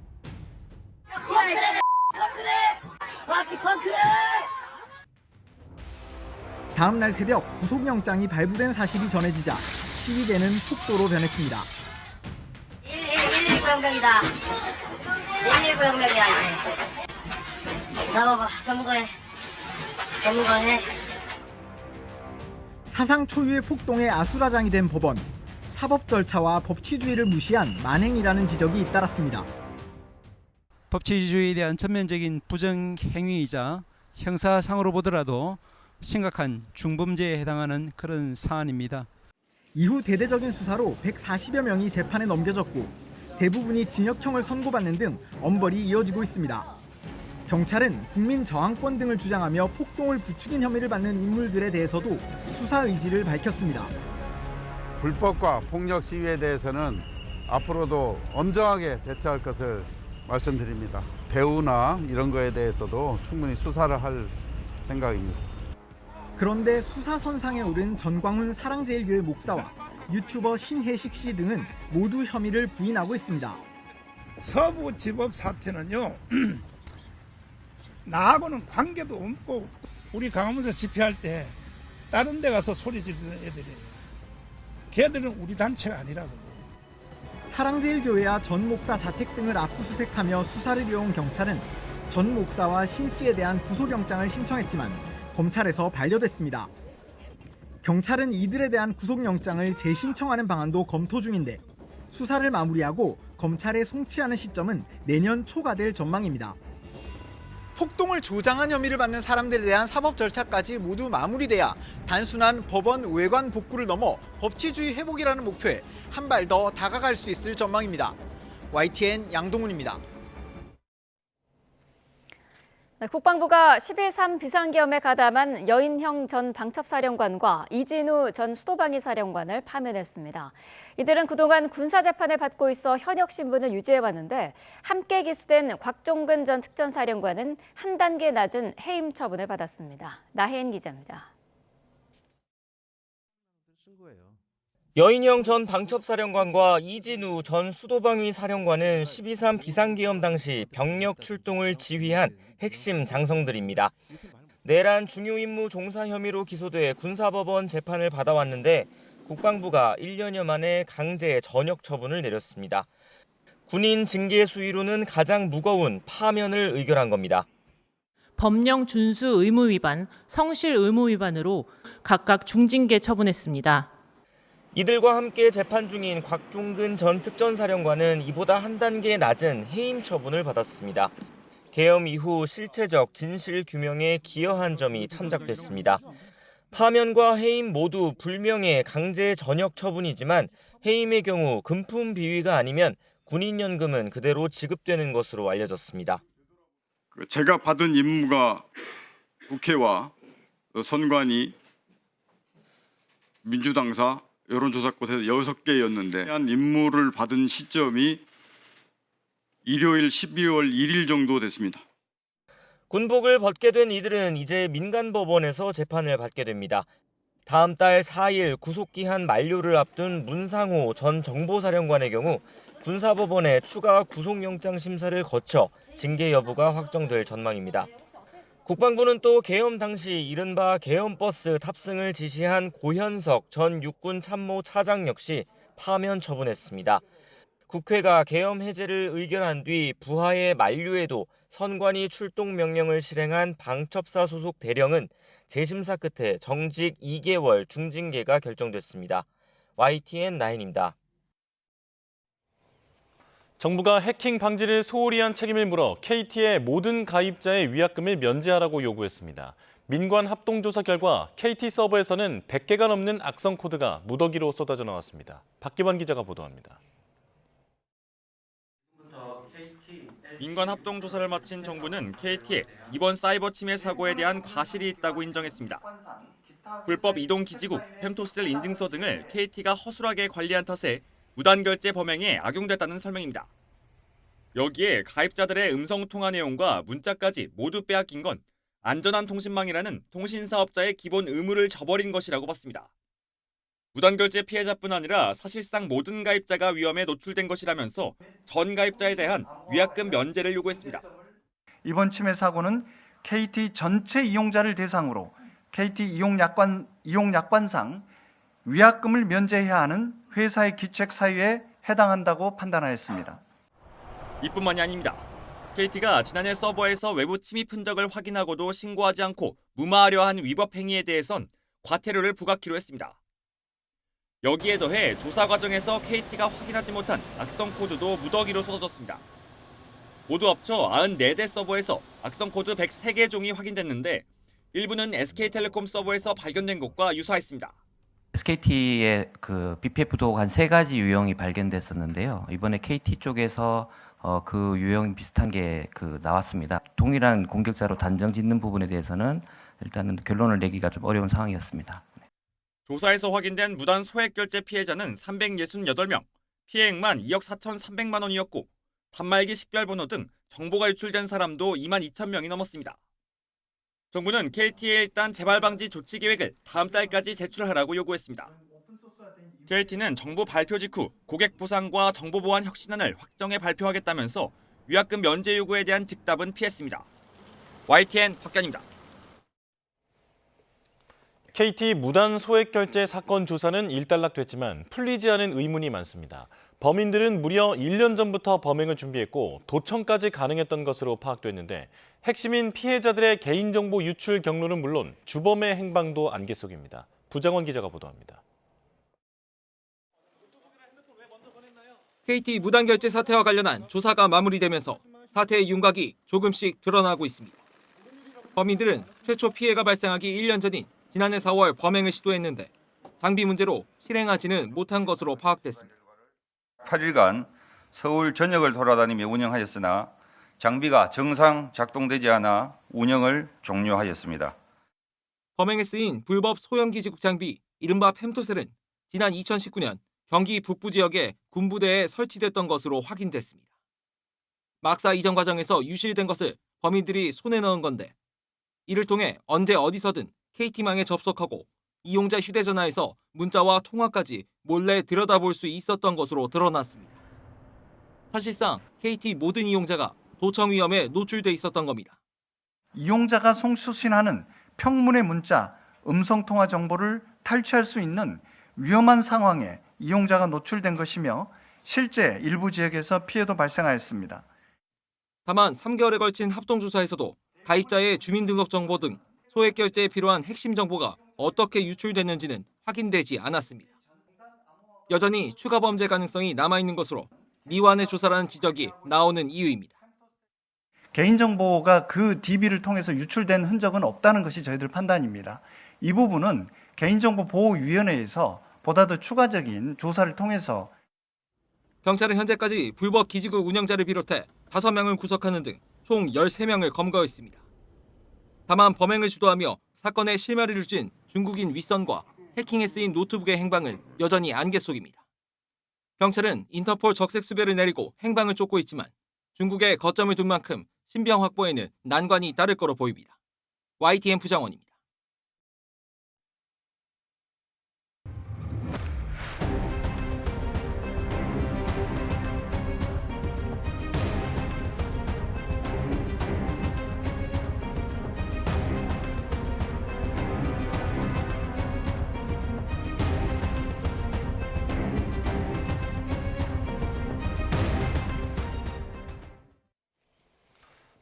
다음 날 새벽 구속영장이 발부된 사실이 전해지자 시위대는 폭도로 변했습니다. 119 혁명이다. 119 혁명이야 이제. 나와봐. 점거해. 사상 초유의 폭동의 아수라장이 된 법원. 사법 절차와 법치주의를 무시한 만행이라는 지적이 잇따랐습니다. 법치주의에 대한 전면적인 부정행위이자 형사상으로 보더라도 심각한 중범죄에 해당하는 그런 사안입니다. 이후 대대적인 수사로 140여 명이 재판에 넘겨졌고 대부분이 징역형을 선고받는 등 엄벌이 이어지고 있습니다. 경찰은 국민 저항권 등을 주장하며 폭동을 부추긴 혐의를 받는 인물들에 대해서도 수사 의지를 밝혔습니다. 불법과 폭력 시위에 대해서는 앞으로도 엄정하게 대처할 것을 말씀드립니다. 배우나 이런 거에 대해서도 충분히 수사를 할 생각입니다. 그런데 수사선상에 오른 전광훈 사랑제일교회 목사와 유튜버 신혜식 씨 등은 모두 혐의를 부인하고 있습니다. 서부지법 사태는요. 나하고는 관계도 없고 우리 강화문에서 집회할 때 다른 데 가서 소리 지르는 애들이에요. 걔들은 우리 단체가 아니라고. 사랑제일교회와 전 목사 자택 등을 압수수색하며 수사를 이어온 경찰은 전 목사와 신 씨에 대한 구속영장을 신청했지만 검찰에서 반려됐습니다. 경찰은 이들에 대한 구속영장을 재신청하는 방안도 검토 중인데 수사를 마무리하고 검찰에 송치하는 시점은 내년 초가 될 전망입니다. 폭동을 조장한 혐의를 받는 사람들에 대한 사법 절차까지 모두 마무리돼야 단순한 법원 외관 복구를 넘어 법치주의 회복이라는 목표에 한 발 더 다가갈 수 있을 전망입니다. YTN 양동훈입니다. 국방부가 12.3 비상계엄에 가담한 여인형 전 방첩사령관과 이진우 전 수도방위 사령관을 파면했습니다. 이들은 그동안 군사재판을 받고 있어 현역 신분을 유지해왔는데 함께 기소된 곽종근 전 특전사령관은 한 단계 낮은 해임 처분을 받았습니다. 나혜인 기자입니다. 여인형 전 방첩사령관과 이진우 전 수도방위 사령관은 12.3 비상계엄 당시 병력 출동을 지휘한 핵심 장성들입니다. 내란 중요 임무 종사 혐의로 기소돼 군사법원 재판을 받아왔는데 국방부가 1년여 만에 강제 전역 처분을 내렸습니다. 군인 징계 수위로는 가장 무거운 파면을 의결한 겁니다. 법령 준수 의무 위반, 성실 의무 위반으로 각각 중징계 처분했습니다. 이들과 함께 재판 중인 곽종근 전 특전사령관은 이보다 한 단계 낮은 해임 처분을 받았습니다. 계엄 이후 실체적 진실 규명에 기여한 점이 참작됐습니다. 파면과 해임 모두 불명예 강제 전역 처분이지만 해임의 경우 금품 비위가 아니면 군인연금은 그대로 지급되는 것으로 알려졌습니다. 제가 받은 임무가 국회와 선관위, 민주당사, 여론조사꽃에서 6개였는데 한 임무를 받은 시점이 일요일 12월 1일 정도 됐습니다. 군복을 벗게 된 이들은 이제 민간법원에서 재판을 받게 됩니다. 다음 달 4일 구속기한 만료를 앞둔 문상호 전 정보사령관의 경우 군사법원에 추가 구속영장 심사를 거쳐 징계 여부가 확정될 전망입니다. 국방부는 또 계엄 당시 이른바 계엄버스 탑승을 지시한 고현석 전 육군 참모 차장 역시 파면 처분했습니다. 국회가 계엄 해제를 의결한 뒤 부하의 만류에도 선관위 출동 명령을 실행한 방첩사 소속 대령은 재심사 끝에 정직 2개월 중징계가 결정됐습니다. YTN9입니다. 정부가 해킹 방지를 소홀히 한 책임을 물어 KT의 모든 가입자의 위약금을 면제하라고 요구했습니다. 민관 합동조사 결과 KT 서버에서는 100개가 넘는 악성 코드가 무더기로 쏟아져 나왔습니다. 박기환 기자가 보도합니다. 민관 합동조사를 마친 정부는 KT에 이번 사이버 침해 사고에 대한 과실이 있다고 인정했습니다. 불법 이동 기지국, 펜토셀 인증서 등을 KT가 허술하게 관리한 탓에 무단결제 범행에 악용됐다는 설명입니다. 여기에 가입자들의 음성통화 내용과 문자까지 모두 빼앗긴 건 안전한 통신망이라는 통신사업자의 기본 의무를 저버린 것이라고 봤습니다. 무단결제 피해자뿐 아니라 사실상 모든 가입자가 위험에 노출된 것이라면서 전 가입자에 대한 위약금 면제를 요구했습니다. 이번 침해 사고는 KT 전체 이용자를 대상으로 KT 이용약관상 위약금을 면제해야 하는 회사의 기책 사유에 해당한다고 판단하였습니다. 이뿐만이 아닙니다. KT가 지난해 서버에서 외부 침입 흔적을 확인하고도 신고하지 않고 무마하려 한 위법 행위에 대해선 과태료를 부과키로 했습니다. 여기에 더해 조사 과정에서 KT가 확인하지 못한 악성 코드도 무더기로 쏟아졌습니다. 모두 합쳐 94대 서버에서 악성 코드 103개 종이 확인됐는데 일부는 SK텔레콤 서버에서 발견된 것과 유사했습니다. SKT의 그 BPF도 한 3가지 유형이 발견됐었는데요. 이번에 KT 쪽에서 그 유형 비슷한 게 나왔습니다. 동일한 공격자로 단정 짓는 부분에 대해서는 일단은 결론을 내기가 좀 어려운 상황이었습니다. 조사에서 확인된 무단 소액 결제 피해자는 368명, 피해액만 2억 4,300만 원이었고 단말기 식별번호 등 정보가 유출된 사람도 2만 2천 명이 넘었습니다. 정부는 KT에 일단 재발 방지 조치 계획을 다음 달까지 제출하라고 요구했습니다. KT는 정부 발표 직후 고객 보상과 정보 보안 혁신안을 확정해 발표하겠다면서 위약금 면제 요구에 대한 즉답은 피했습니다. YTN 박견입니다. KT 무단 소액 결제 사건 조사는 일단락됐지만 풀리지 않은 의문이 많습니다. 범인들은 무려 1년 전부터 범행을 준비했고 도청까지 가능했던 것으로 파악됐는데 핵심인 피해자들의 개인정보 유출 경로는 물론 주범의 행방도 안개 속입니다. 부장원 기자가 보도합니다. KT 무단결제 사태와 관련한 조사가 마무리되면서 사태의 윤곽이 조금씩 드러나고 있습니다. 범인들은 최초 피해가 발생하기 1년 전인 지난해 4월 범행을 시도했는데 장비 문제로 실행하지는 못한 것으로 파악됐습니다. 8일간 서울 전역을 돌아다니며 운영하였으나 장비가 정상 작동되지 않아 운영을 종료하였습니다. 범행에 쓰인 불법 소형기지국 장비 이른바 펜토셀은 지난 2019년 경기 북부 지역에 군부대에 설치됐던 것으로 확인됐습니다. 막사 이전 과정에서 유실된 것을 범인들이 손에 넣은 건데 이를 통해 언제 어디서든 KT망에 접속하고 이용자 휴대전화에서 문자와 통화까지 몰래 들여다볼 수 있었던 것으로 드러났습니다. 사실상 KT 모든 이용자가 도청 위험에 노출돼 있었던 겁니다. 이용자가 송수신하는 평문의 문자, 음성통화 정보를 탈취할 수 있는 위험한 상황에 이용자가 노출된 것이며 실제 일부 지역에서 피해도 발생하였습니다. 다만 3개월에 걸친 합동조사에서도 가입자의 주민등록정보 등 소액결제에 필요한 핵심 정보가 어떻게 유출됐는지는 확인되지 않았습니다. 여전히 추가 범죄 가능성이 남아있는 것으로 미완의 조사라는 지적이 나오는 이유입니다. 개인정보가 그 DB를 통해서 유출된 흔적은 없다는 것이 저희들 판단입니다. 이 부분은 개인정보보호위원회에서 보다 더 추가적인 조사를 통해서 경찰은 현재까지 불법 기지국 운영자를 비롯해 5명을 구속하는 등 총 13명을 검거했습니다. 다만 범행을 주도하며 사건의 실마리를 쥔 중국인 윗선과 해킹에 쓰인 노트북의 행방은 여전히 안개 속입니다. 경찰은 인터폴 적색 수배를 내리고 행방을 쫓고 있지만 중국에 거점을 둔 만큼 신병 확보에는 난관이 따를 거로 보입니다. YTN 부장원입니다.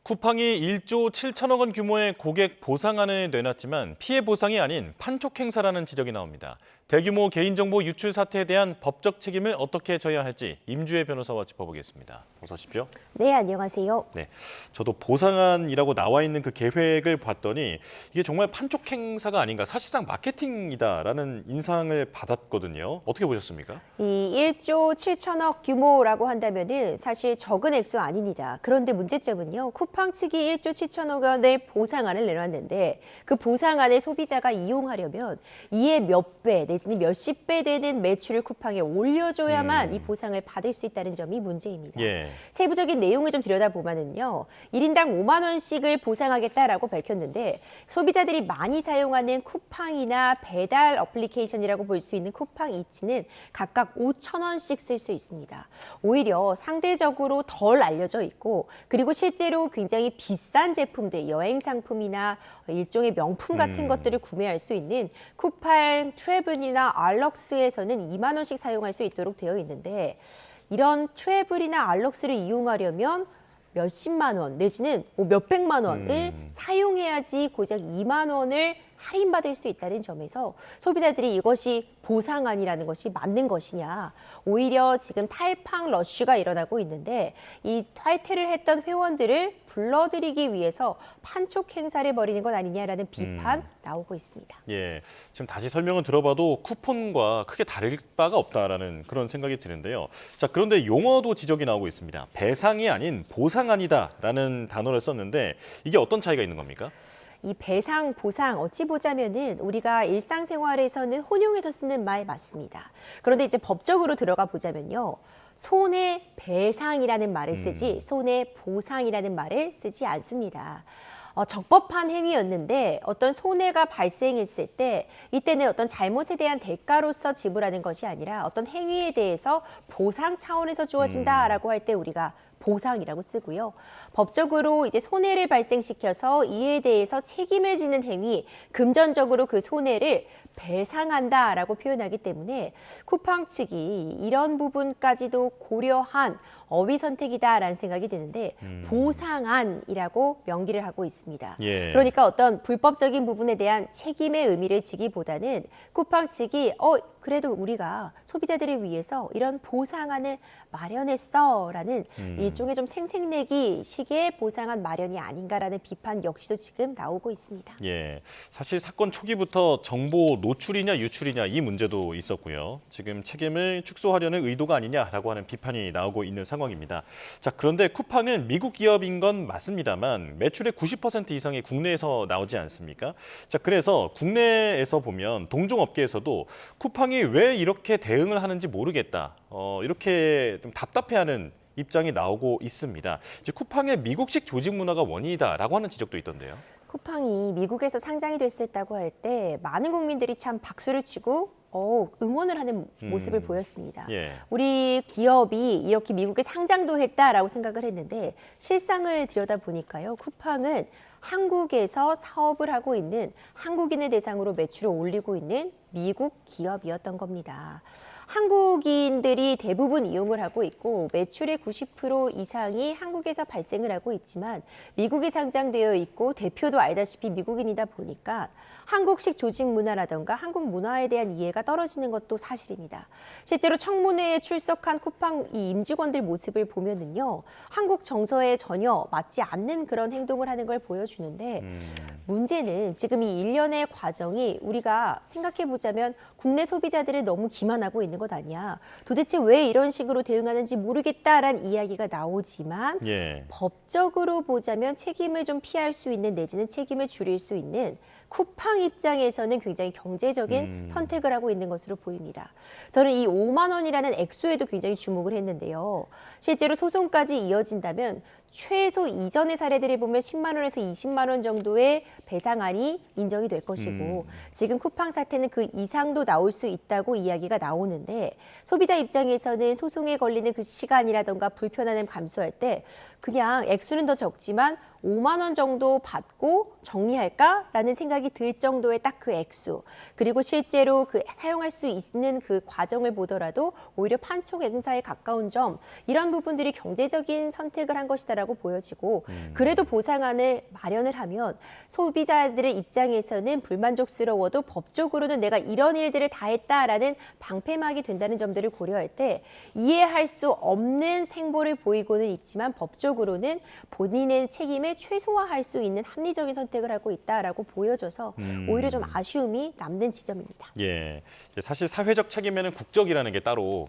쿠팡이 1조 7천억 원 규모의 고객 보상안을 내놨지만 피해 보상이 아닌 판촉 행사라는 지적이 나옵니다. 대규모 개인정보 유출 사태에 대한 법적 책임을 어떻게 져야 할지 임주혜 변호사와 짚어보겠습니다. 어서 오십시오. 네, 안녕하세요. 네, 저도 보상안이라고 나와 있는 그 계획을 봤더니 이게 정말 판촉 행사가 아닌가, 사실상 마케팅이다라는 인상을 받았거든요. 어떻게 보셨습니까? 이 1조 7천억 규모라고 한다면은 사실 적은 액수 아닙니다. 그런데 문제점은요, 쿠팡 측이 1조 7천억 원의 보상안을 내놨는데 그 보상안을 소비자가 이용하려면 이에 몇 배 내지는 몇십 배 되는 매출을 쿠팡에 올려줘야만 이 보상을 받을 수 있다는 점이 문제입니다. 예. 세부적인 내용을 좀 들여다보면은요, 1인당 5만 원씩을 보상하겠다라고 밝혔는데 소비자들이 많이 사용하는 쿠팡이나 배달 어플리케이션이라고 볼 수 있는 쿠팡 이츠는 각각 5천 원씩 쓸 수 있습니다. 오히려 상대적으로 덜 알려져 있고 그리고 실제로 굉장히 비싼 제품들, 여행 상품이나 일종의 명품 같은 것들을 구매할 수 있는 쿠팡 트래블이나 알럭스에서는 2만 원씩 사용할 수 있도록 되어 있는데 이런 트래블이나 알럭스를 이용하려면 몇십만 원 내지는 몇백만 원을 사용해야지 고작 2만 원을 할인받을 수 있다는 점에서 소비자들이 이것이 보상안이라는 것이 맞는 것이냐, 오히려 지금 탈팡 러쉬가 일어나고 있는데 이 탈퇴를 했던 회원들을 불러들이기 위해서 판촉 행사를 벌이는 것 아니냐라는 비판 나오고 있습니다. 예, 지금 다시 설명을 들어봐도 쿠폰과 크게 다를 바가 없다라는 그런 생각이 드는데요. 자, 그런데 용어도 지적이 나오고 있습니다. 배상이 아닌 보상안이다라는 단어를 썼는데 이게 어떤 차이가 있는 겁니까? 이 배상, 보상 어찌 보자면은 우리가 일상생활에서는 혼용해서 쓰는 말 맞습니다. 그런데 이제 법적으로 들어가 보자면요, 손해배상이라는 말을 쓰지 손해보상이라는 말을 쓰지 않습니다. 적법한 행위였는데 어떤 손해가 발생했을 때 이때는 어떤 잘못에 대한 대가로서 지불하는 것이 아니라 어떤 행위에 대해서 보상 차원에서 주어진다라고 할 때 우리가 보상이라고 쓰고요. 법적으로 이제 손해를 발생시켜서 이에 대해서 책임을 지는 행위, 금전적으로 그 손해를 배상한다라고 표현하기 때문에 쿠팡 측이 이런 부분까지도 고려한 어휘 선택이다라는 생각이 드는데 보상안이라고 명기를 하고 있습니다. 예. 그러니까 어떤 불법적인 부분에 대한 책임의 의미를 지기보다는 쿠팡 측이 그래도 우리가 소비자들을 위해서 이런 보상안을 마련했어라는 일종의 좀 생색내기 식의 보상안 마련이 아닌가라는 비판 역시도 지금 나오고 있습니다. 예, 사실 사건 초기부터 정보 노출이냐 유출이냐 이 문제도 있었고요. 지금 책임을 축소하려는 의도가 아니냐라고 하는 비판이 나오고 있는 상황입니다. 자, 그런데 쿠팡은 미국 기업인 건 맞습니다만 매출의 90% 이상이 국내에서 나오지 않습니까? 자, 그래서 국내에서 보면 동종업계에서도 쿠팡이 왜 이렇게 대응을 하는지 모르겠다. 이렇게 좀 답답해하는 입장이 나오고 있습니다. 이제 쿠팡의 미국식 조직 문화가 원인이다라고 하는 지적도 있던데요. 쿠팡이 미국에서 상장이 됐었다고 할 때 많은 국민들이 참 박수를 치고 응원을 하는 모습을 보였습니다. 예. 우리 기업이 이렇게 미국에 상장도 했다라고 생각을 했는데 실상을 들여다보니까요, 쿠팡은 한국에서 사업을 하고 있는 한국인을 대상으로 매출을 올리고 있는 미국 기업이었던 겁니다. 한국인들이 대부분 이용을 하고 있고 매출의 90% 이상이 한국에서 발생을 하고 있지만 미국에 상장되어 있고 대표도 알다시피 미국인이다 보니까 한국식 조직 문화라던가 한국 문화에 대한 이해가 떨어지는 것도 사실입니다. 실제로 청문회에 출석한 쿠팡 이 임직원들 모습을 보면은요, 한국 정서에 전혀 맞지 않는 그런 행동을 하는 걸 보여주는데 문제는 지금 이 일련의 과정이 우리가 생각해보자면 국내 소비자들을 너무 기만하고 있는 것 아니야. 도대체 왜 이런 식으로 대응하는지 모르겠다라는 이야기가 나오지만 법적으로 보자면 책임을 좀 피할 수 있는 내지는 책임을 줄일 수 있는 쿠팡 입장에서는 굉장히 경제적인 선택을 하고 있는 것으로 보입니다. 저는 이 5만 원이라는 액수에도 굉장히 주목을 했는데요. 실제로 소송까지 이어진다면 최소 이전의 사례들을 보면 10만 원에서 20만 원 정도의 배상안이 인정이 될 것이고 지금 쿠팡 사태는 그 이상도 나올 수 있다고 이야기가 나오는데 소비자 입장에서는 소송에 걸리는 그 시간이라던가 불편함을 감수할 때 그냥 액수는 더 적지만 5만 원 정도 받고 정리할까라는 생각이 들 정도의 딱 그 액수, 그리고 실제로 그 사용할 수 있는 그 과정을 보더라도 오히려 판촉 행사에 가까운 점, 이런 부분들이 경제적인 선택을 한 것이다라고 보여지고 그래도 보상안을 마련을 하면 소비자들의 입장에서는 불만족스러워도 법적으로는 내가 이런 일들을 다 했다라는 방패막이 된다는 점들을 고려할 때 이해할 수 없는 행보를 보이고는 있지만 법적으로는 본인의 책임을 최소화할 수 있는 합리적인 선택을 하고 있다라고 보여져서 오히려 좀 아쉬움이 남는 지점입니다. 예, 사실 사회적 책임에는 국적이라는 게 따로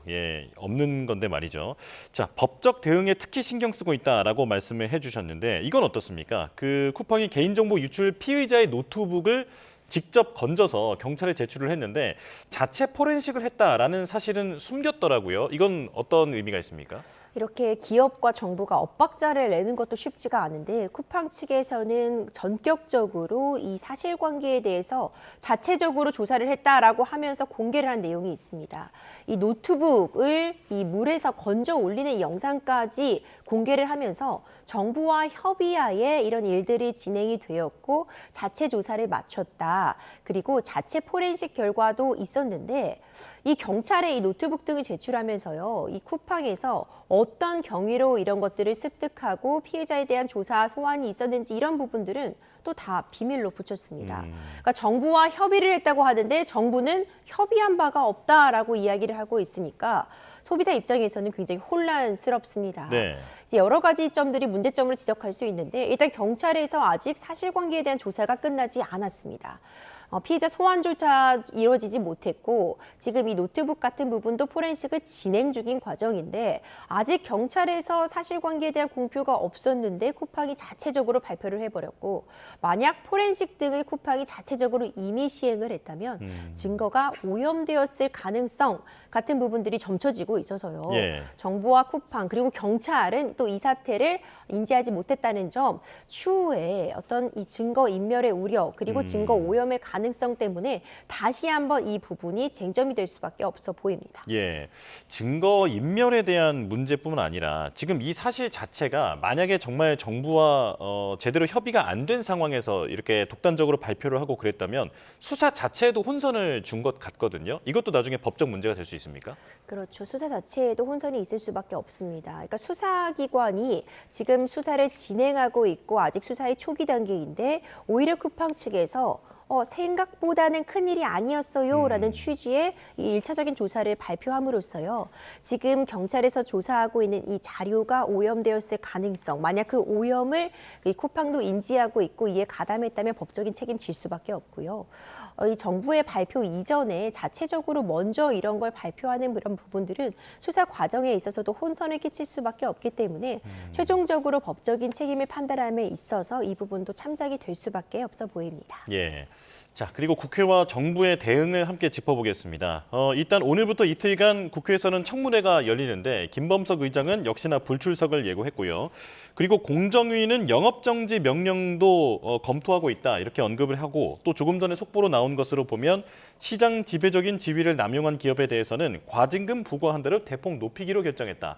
없는 건데 말이죠. 자, 법적 대응에 특히 신경 쓰고 있다라고 말씀을 해주셨는데 이건 어떻습니까? 그 쿠팡이 개인정보 유출 피의자의 노트북을 직접 건져서 경찰에 제출을 했는데 자체 포렌식을 했다라는 사실은 숨겼더라고요. 이건 어떤 의미가 있습니까? 이렇게 기업과 정부가 엇박자를 내는 것도 쉽지가 않은데 쿠팡 측에서는 전격적으로 이 사실관계에 대해서 자체적으로 조사를 했다라고 하면서 공개를 한 내용이 있습니다. 이 노트북을 이 물에서 건져 올리는 이 영상까지 공개를 하면서 정부와 협의하에 이런 일들이 진행이 되었고 자체 조사를 마쳤다. 그리고 자체 포렌식 결과도 있었는데 이 경찰에 이 노트북 등을 제출하면서요, 이 쿠팡에서 어떤 경위로 이런 것들을 습득하고 피해자에 대한 조사 소환이 있었는지 이런 부분들은 또 다 비밀로 붙였습니다. 그러니까 정부와 협의를 했다고 하는데 정부는 협의한 바가 없다라고 이야기를 하고 있으니까 소비자 입장에서는 굉장히 혼란스럽습니다. 네. 이제 여러 가지 점들이 문제점을 지적할 수 있는데 일단 경찰에서 아직 사실관계에 대한 조사가 끝나지 않았습니다. 피해자 소환조차 이루어지지 못했고 지금 이 노트북 같은 부분도 포렌식을 진행 중인 과정인데 아직 경찰에서 사실관계에 대한 공표가 없었는데 쿠팡이 자체적으로 발표를 해버렸고 만약 포렌식 등을 쿠팡이 자체적으로 이미 시행을 했다면 증거가 오염되었을 가능성 같은 부분들이 점쳐지고 있어서요. 정부와 쿠팡 그리고 경찰은 또 이 사태를 인지하지 못했다는 점, 추후에 어떤 이 증거 인멸의 우려 그리고 증거 오염의 가능성 때문에 다시 한번 이 부분이 쟁점이 될 수밖에 없어 보입니다. 예, 증거 인멸에 대한 문제뿐만 아니라 지금 이 사실 자체가 만약에 정말 정부와 제대로 협의가 안 된 상황에서 이렇게 독단적으로 발표를 하고 그랬다면 수사 자체에도 혼선을 준 것 같거든요. 이것도 나중에 법적 문제가 될 수 있습니까? 그렇죠. 수사 자체에도 혼선이 있을 수밖에 없습니다. 그러니까 수사기관이 지금 수사를 진행하고 있고 아직 수사의 초기 단계인데 오히려 쿠팡 측에서 생각보다는 큰일이 아니었어요 라는 취지의 이 1차적인 조사를 발표함으로써요. 지금 경찰에서 조사하고 있는 이 자료가 오염되었을 가능성, 만약 그 오염을 이 쿠팡도 인지하고 있고 이에 가담했다면 법적인 책임 질 수밖에 없고요. 이 정부의 발표 이전에 자체적으로 먼저 이런 걸 발표하는 그런 부분들은 수사 과정에 있어서도 혼선을 끼칠 수밖에 없기 때문에 최종적으로 법적인 책임을 판단함에 있어서 이 부분도 참작이 될 수밖에 없어 보입니다. 예. 자, 그리고 국회와 정부의 대응을 함께 짚어보겠습니다. 일단 오늘부터 이틀간 국회에서는 청문회가 열리는데 김범석 의장은 역시나 불출석을 예고했고요. 그리고 공정위는 영업정지 명령도 검토하고 있다 이렇게 언급을 하고 또 조금 전에 속보로 나온 것으로 보면 시장 지배적인 지위를 남용한 기업에 대해서는 과징금 부과한다로 대폭 높이기로 결정했다.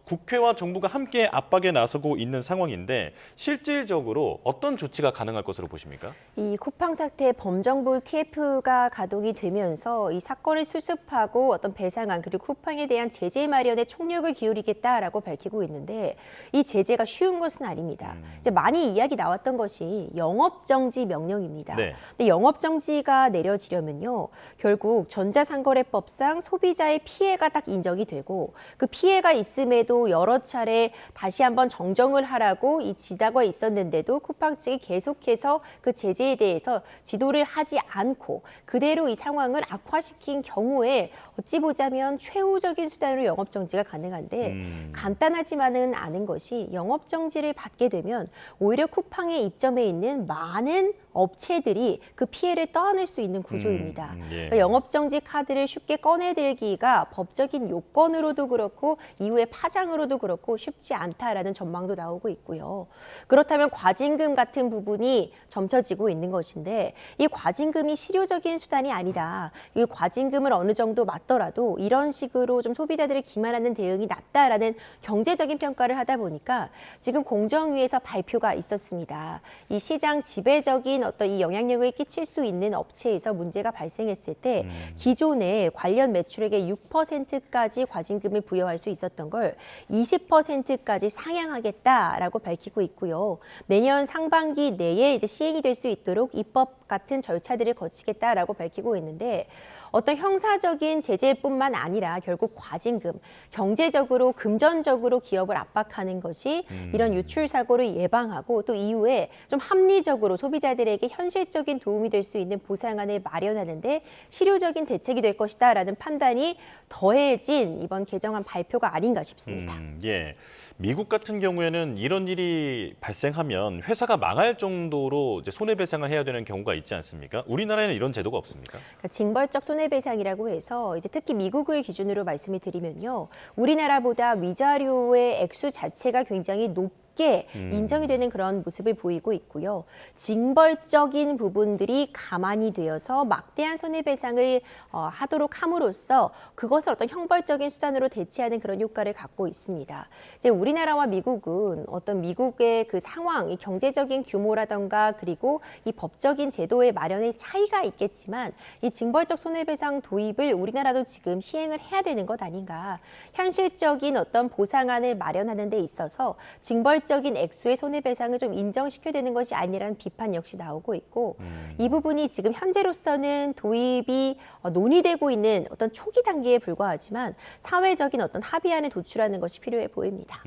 국회와 정부가 함께 압박에 나서고 있는 상황인데 실질적으로 어떤 조치가 가능할 것으로 보십니까? 이 쿠팡 사태 사태 범정부 TF가 가동이 되면서 이 사건을 수습하고 어떤 배상안 그리고 쿠팡에 대한 제재 마련에 총력을 기울이겠다라고 밝히고 있는데 이 제재가 쉬운 것은 아닙니다. 이제 많이 이야기 나왔던 것이 영업정지 명령입니다. 네. 근데 영업정지가 내려지려면요, 결국 전자상거래법상 소비자의 피해가 딱 인정이 되고 그 피해가 있음에도 여러 차례 다시 한번 정정을 하라고 이 지다가 있었는데도 쿠팡 측이 계속해서 그 제재에 대해서 지도를 하지 않고 그대로 이 상황을 악화시킨 경우에 어찌 보자면 최후적인 수단으로 영업정지가 가능한데 간단하지만은 않은 것이 영업정지를 받게 되면 오히려 쿠팡의 입점에 있는 많은 업체들이 그 피해를 떠안을 수 있는 구조입니다. 그러니까 영업정지 카드를 쉽게 꺼내들기가 법적인 요건으로도 그렇고 이후에 파장으로도 그렇고 쉽지 않다라는 전망도 나오고 있고요. 그렇다면 과징금 같은 부분이 점쳐지고 있는 것인데 이 과징금이 실효적인 수단이 아니다. 이 과징금을 어느 정도 맞더라도 이런 식으로 좀 소비자들을 기만하는 대응이 낫다라는 경제적인 평가를 하다 보니까 지금 공정위에서 발표가 있었습니다. 이 시장 지배적인 어떤 이 영향력을 끼칠 수 있는 업체에서 문제가 발생했을 때 기존에 관련 매출액의 6%까지 과징금을 부여할 수 있었던 걸 20%까지 상향하겠다라고 밝히고 있고요. 내년 상반기 내에 이제 시행이 될 수 있도록 입법 같은 절차들을 거치겠다라고 밝히고 있는데 어떤 형사적인 제재뿐만 아니라 결국 과징금, 경제적으로 금전적으로 기업을 압박하는 것이 이런 유출 사고를 예방하고 또 이후에 좀 합리적으로 소비자들에게 현실적인 도움이 될 수 있는 보상안을 마련하는데 실효적인 대책이 될 것이다라는 판단이 더해진 이번 개정안 발표가 아닌가 싶습니다. 예. 미국 같은 경우에는 이런 일이 발생하면 회사가 망할 정도로 이제 손해배상을 해야 되는 경우가 있지 않습니까? 우리나라에는 이런 제도가 없습니까? 그러니까 징벌적 손해배상이라고 해서 이제 특히 미국을 기준으로 말씀을 드리면요, 우리나라보다 위자료의 액수 자체가 굉장히 높게 인정이 되는 그런 모습을 보이고 있고요. 징벌적인 부분들이 가만히 되어서 막대한 손해배상을 하도록 함으로써 그것을 어떤 형벌적인 수단으로 대체하는 그런 효과를 갖고 있습니다. 이제 우리나라와 미국은 어떤 미국의 그 상황, 이 경제적인 규모라던가 그리고 이 법적인 제도의 마련의 차이가 있겠지만 이 징벌적 손해배상 도입을 우리나라도 지금 시행을 해야 되는 것 아닌가. 현실적인 어떤 보상안을 마련하는 데 있어서 징벌적인 액수의 손해배상을 좀 인정시켜야 되는 것이 아니라는 비판 역시 나오고 있고 이 부분이 지금 현재로서는 도입이 논의되고 있는 어떤 초기 단계에 불과하지만 사회적인 어떤 합의안을 도출하는 것이 필요해 보입니다.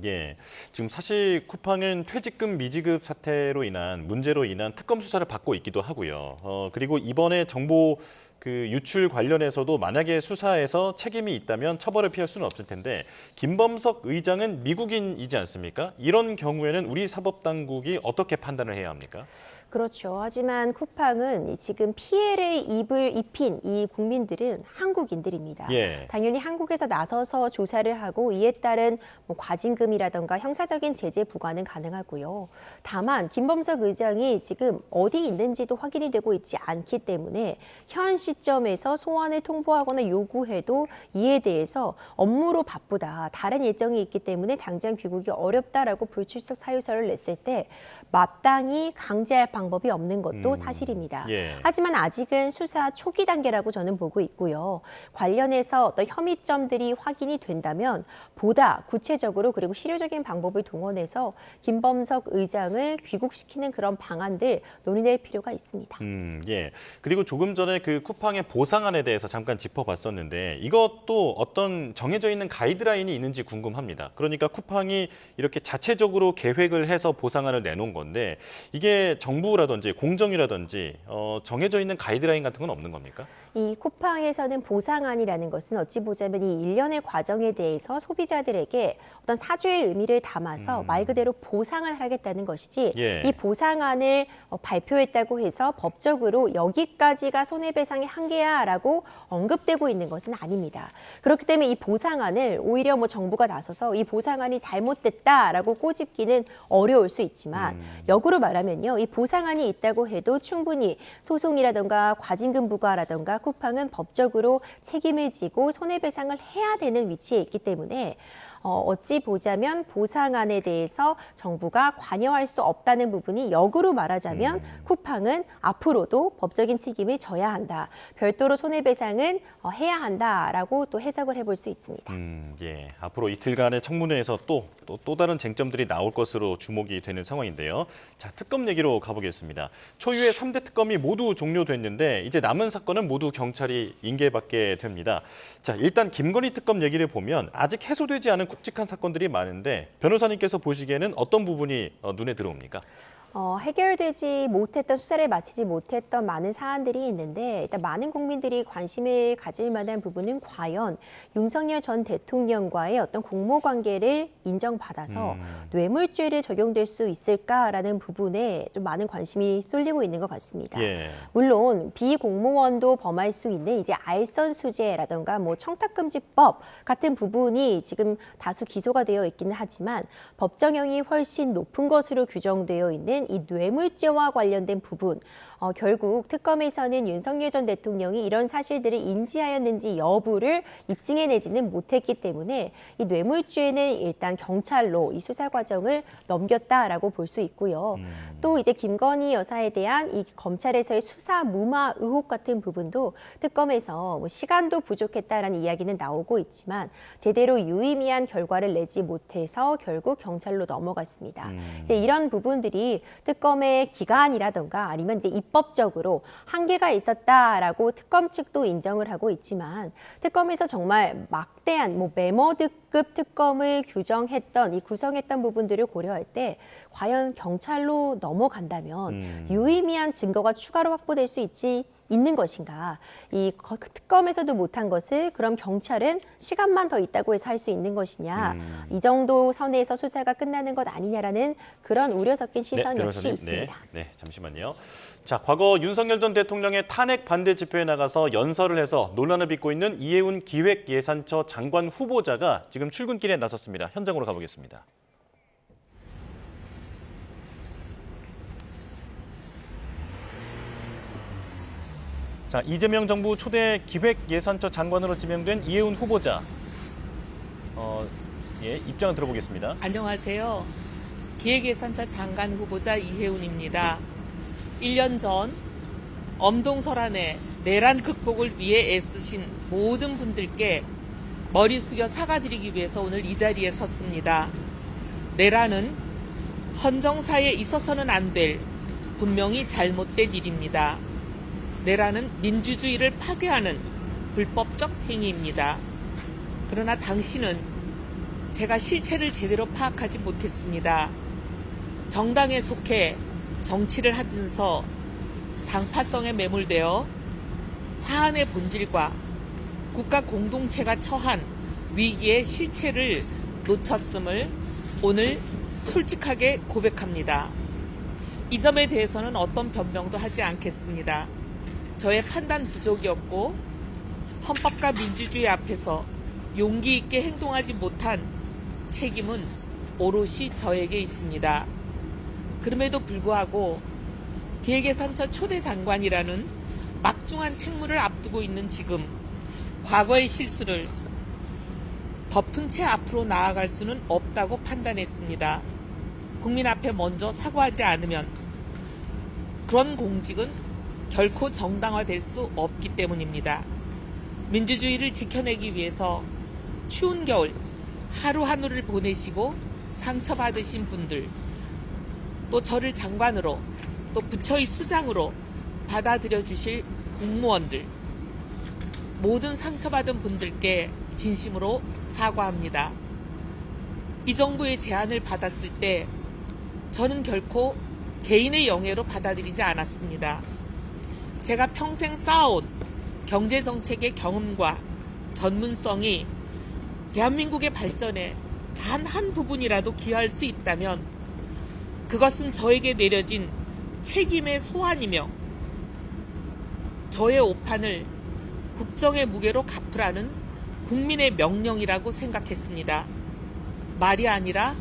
예. 지금 사실 쿠팡은 퇴직금 미지급 사태로 인한 문제로 인한 특검 수사를 받고 있기도 하고요. 그리고 이번에 정보 그 유출 관련해서도 만약에 수사에서 책임이 있다면 처벌을 피할 수는 없을 텐데 김범석 의장은 미국인이지 않습니까? 이런 경우에는 우리 사법당국이 어떻게 판단을 해야 합니까? 그렇죠. 하지만 쿠팡은 지금 피해를 입힌 이 국민들은 한국인들입니다. 예. 당연히 한국에서 나서서 조사를 하고 이에 따른 뭐 과징금이라든가 형사적인 제재 부과는 가능하고요. 다만 김범석 의장이 지금 어디 있는지도 확인이 되고 있지 않기 때문에 현 시점에서 소환을 통보하거나 요구해도 이에 대해서 업무로 바쁘다, 다른 일정이 있기 때문에 당장 귀국이 어렵다라고 불출석 사유서를 냈을 때 마땅히 강제할 방법이 없는 것도 사실입니다. 예. 하지만 아직은 수사 초기 단계라고 저는 보고 있고요. 관련해서 어떤 혐의점들이 확인이 된다면 보다 구체적으로 그리고 실효적인 방법을 동원해서 김범석 의장을 귀국시키는 그런 방안들 논의될 필요가 있습니다. 예. 그리고 조금 전에 그 쿠팡의 보상안에 대해서 잠깐 짚어봤었는데 이것도 어떤 정해져 있는 가이드라인이 있는지 궁금합니다. 그러니까 쿠팡이 이렇게 자체적으로 계획을 해서 보상안을 내놓은 건데 이게 정부라든지 공정이라든지 정해져 있는 가이드라인 같은 건 없는 겁니까? 이 쿠팡에서는 보상안이라는 것은 어찌 보자면 이 일련의 과정에 대해서 소비자들에게 어떤 사죄의 의미를 담아서 말 그대로 보상을 하겠다는 것이지 예. 이 보상안을 발표했다고 해서 법적으로 여기까지가 손해배상의 한계야라고 언급되고 있는 것은 아닙니다. 그렇기 때문에 이 보상안을 오히려 뭐 정부가 나서서 이 보상안이 잘못됐다라고 꼬집기는 어려울 수 있지만 역으로 말하면요. 이 보상안이 있다고 해도 충분히 소송이라든가 과징금 부과라든가 쿠팡은 법적으로 책임을 지고 손해배상을 해야 되는 위치에 있기 때문에 어찌 보자면 보상안에 대해서 정부가 관여할 수 없다는 부분이 역으로 말하자면 쿠팡은 앞으로도 법적인 책임을 져야 한다. 별도로 손해배상은 해야 한다라고 또 해석을 해볼 수 있습니다. 예, 앞으로 이틀간의 청문회에서 또 다른 쟁점들이 나올 것으로 주목이 되는 상황인데요. 자, 특검 얘기로 가보겠습니다. 초유의 3대 특검이 모두 종료됐는데 이제 남은 사건은 모두 경찰이 인계받게 됩니다. 자, 일단 김건희 특검 얘기를 보면 아직 해소되지 않은 굵직한 사건들이 많은데 변호사님께서 보시기에는 어떤 부분이 눈에 들어옵니까? 해결되지 못했던, 수사를 마치지 못했던 많은 사안들이 있는데 일단 많은 국민들이 관심을 가질 만한 부분은 과연 윤석열 전 대통령과의 어떤 공모관계를 인정받아서 뇌물죄를 적용될 수 있을까라는 부분에 좀 많은 관심이 쏠리고 있는 것 같습니다. 예. 물론 비공무원도 범할 수 있는 이제 알선수재라든가 뭐 청탁금지법 같은 부분이 지금 다수 기소가 되어 있기는 하지만 법정형이 훨씬 높은 것으로 규정되어 있는 이 뇌물죄와 관련된 부분, 결국 특검에서는 윤석열 전 대통령이 이런 사실들을 인지하였는지 여부를 입증해내지는 못했기 때문에 이 뇌물죄는 일단 경찰로 이 수사 과정을 넘겼다라고 볼 수 있고요. 또 이제 김건희 여사에 대한 이 검찰에서의 수사 무마 의혹 같은 부분도 특검에서 뭐 시간도 부족했다라는 이야기는 나오고 있지만 제대로 유의미한 결과를 내지 못해서 결국 경찰로 넘어갔습니다. 이제 이런 부분들이 특검의 기간이라든가 아니면 이제 입법적으로 한계가 있었다라고 특검 측도 인정을 하고 있지만 특검에서 정말 막대한 뭐 메머드급 특검을 규정했던 이 구성했던 부분들을 고려할 때 과연 경찰로 넘어간다면 유의미한 증거가 추가로 확보될 수 있는 것인가? 이 특검에서도 못한 것을 그럼 경찰은 시간만 더 있다고 해서 할 수 있는 것이냐? 이 정도 선에서 수사가 끝나는 것 아니냐라는 그런 우려 섞인 시선 역시 있습니다. 네, 잠시만요. 자, 과거 윤석열 전 대통령의 탄핵 반대 집회에 나가서 연설을 해서 논란을 빚고 있는 이해운 기획예산처 장관 후보자가 지금 출근길에 나섰습니다. 현장으로 가보겠습니다. 자, 이재명 정부 초대 기획예산처 장관으로 지명된 이해운 후보자. 입장을 들어보겠습니다. 안녕하세요. 기획예산처 장관 후보자 이해운입니다. 1년 전 엄동설안의 내란 극복을 위해 애쓰신 모든 분들께 머리 숙여 사과드리기 위해서 오늘 이 자리에 섰습니다. 내란은 헌정사에 있어서는 안 될 분명히 잘못된 일입니다. 내란은 민주주의를 파괴하는 불법적 행위입니다. 그러나 당신은 제가 실체를 제대로 파악하지 못했습니다. 정당에 속해 정치를 하면서 당파성에 매몰되어 사안의 본질과 국가 공동체가 처한 위기의 실체를 놓쳤음을 오늘 솔직하게 고백합니다. 이 점에 대해서는 어떤 변명도 하지 않겠습니다. 저의 판단 부족이었고 헌법과 민주주의 앞에서 용기 있게 행동하지 못한 책임은 오롯이 저에게 있습니다. 그럼에도 불구하고 기획예산처 초대 장관이라는 막중한 책무를 앞두고 있는 지금 과거의 실수를 덮은 채 앞으로 나아갈 수는 없다고 판단했습니다. 국민 앞에 먼저 사과하지 않으면 그런 공직은 결코 정당화될 수 없기 때문입니다. 민주주의를 지켜내기 위해서 추운 겨울 하루하루를 보내시고 상처받으신 분들, 또 저를 장관으로 또 부처의 수장으로 받아들여 주실 공무원들, 모든 상처받은 분들께 진심으로 사과합니다. 이 정부의 제안을 받았을 때 저는 결코 개인의 영예로 받아들이지 않았습니다. 제가 평생 쌓아온 경제정책의 경험과 전문성이 대한민국의 발전에 단 한 부분이라도 기여할 수 있다면 그것은 저에게 내려진 책임의 소환이며 저의 오판을 국정의 무게로 갚으라는 국민의 명령이라고 생각했습니다. 말이 아니라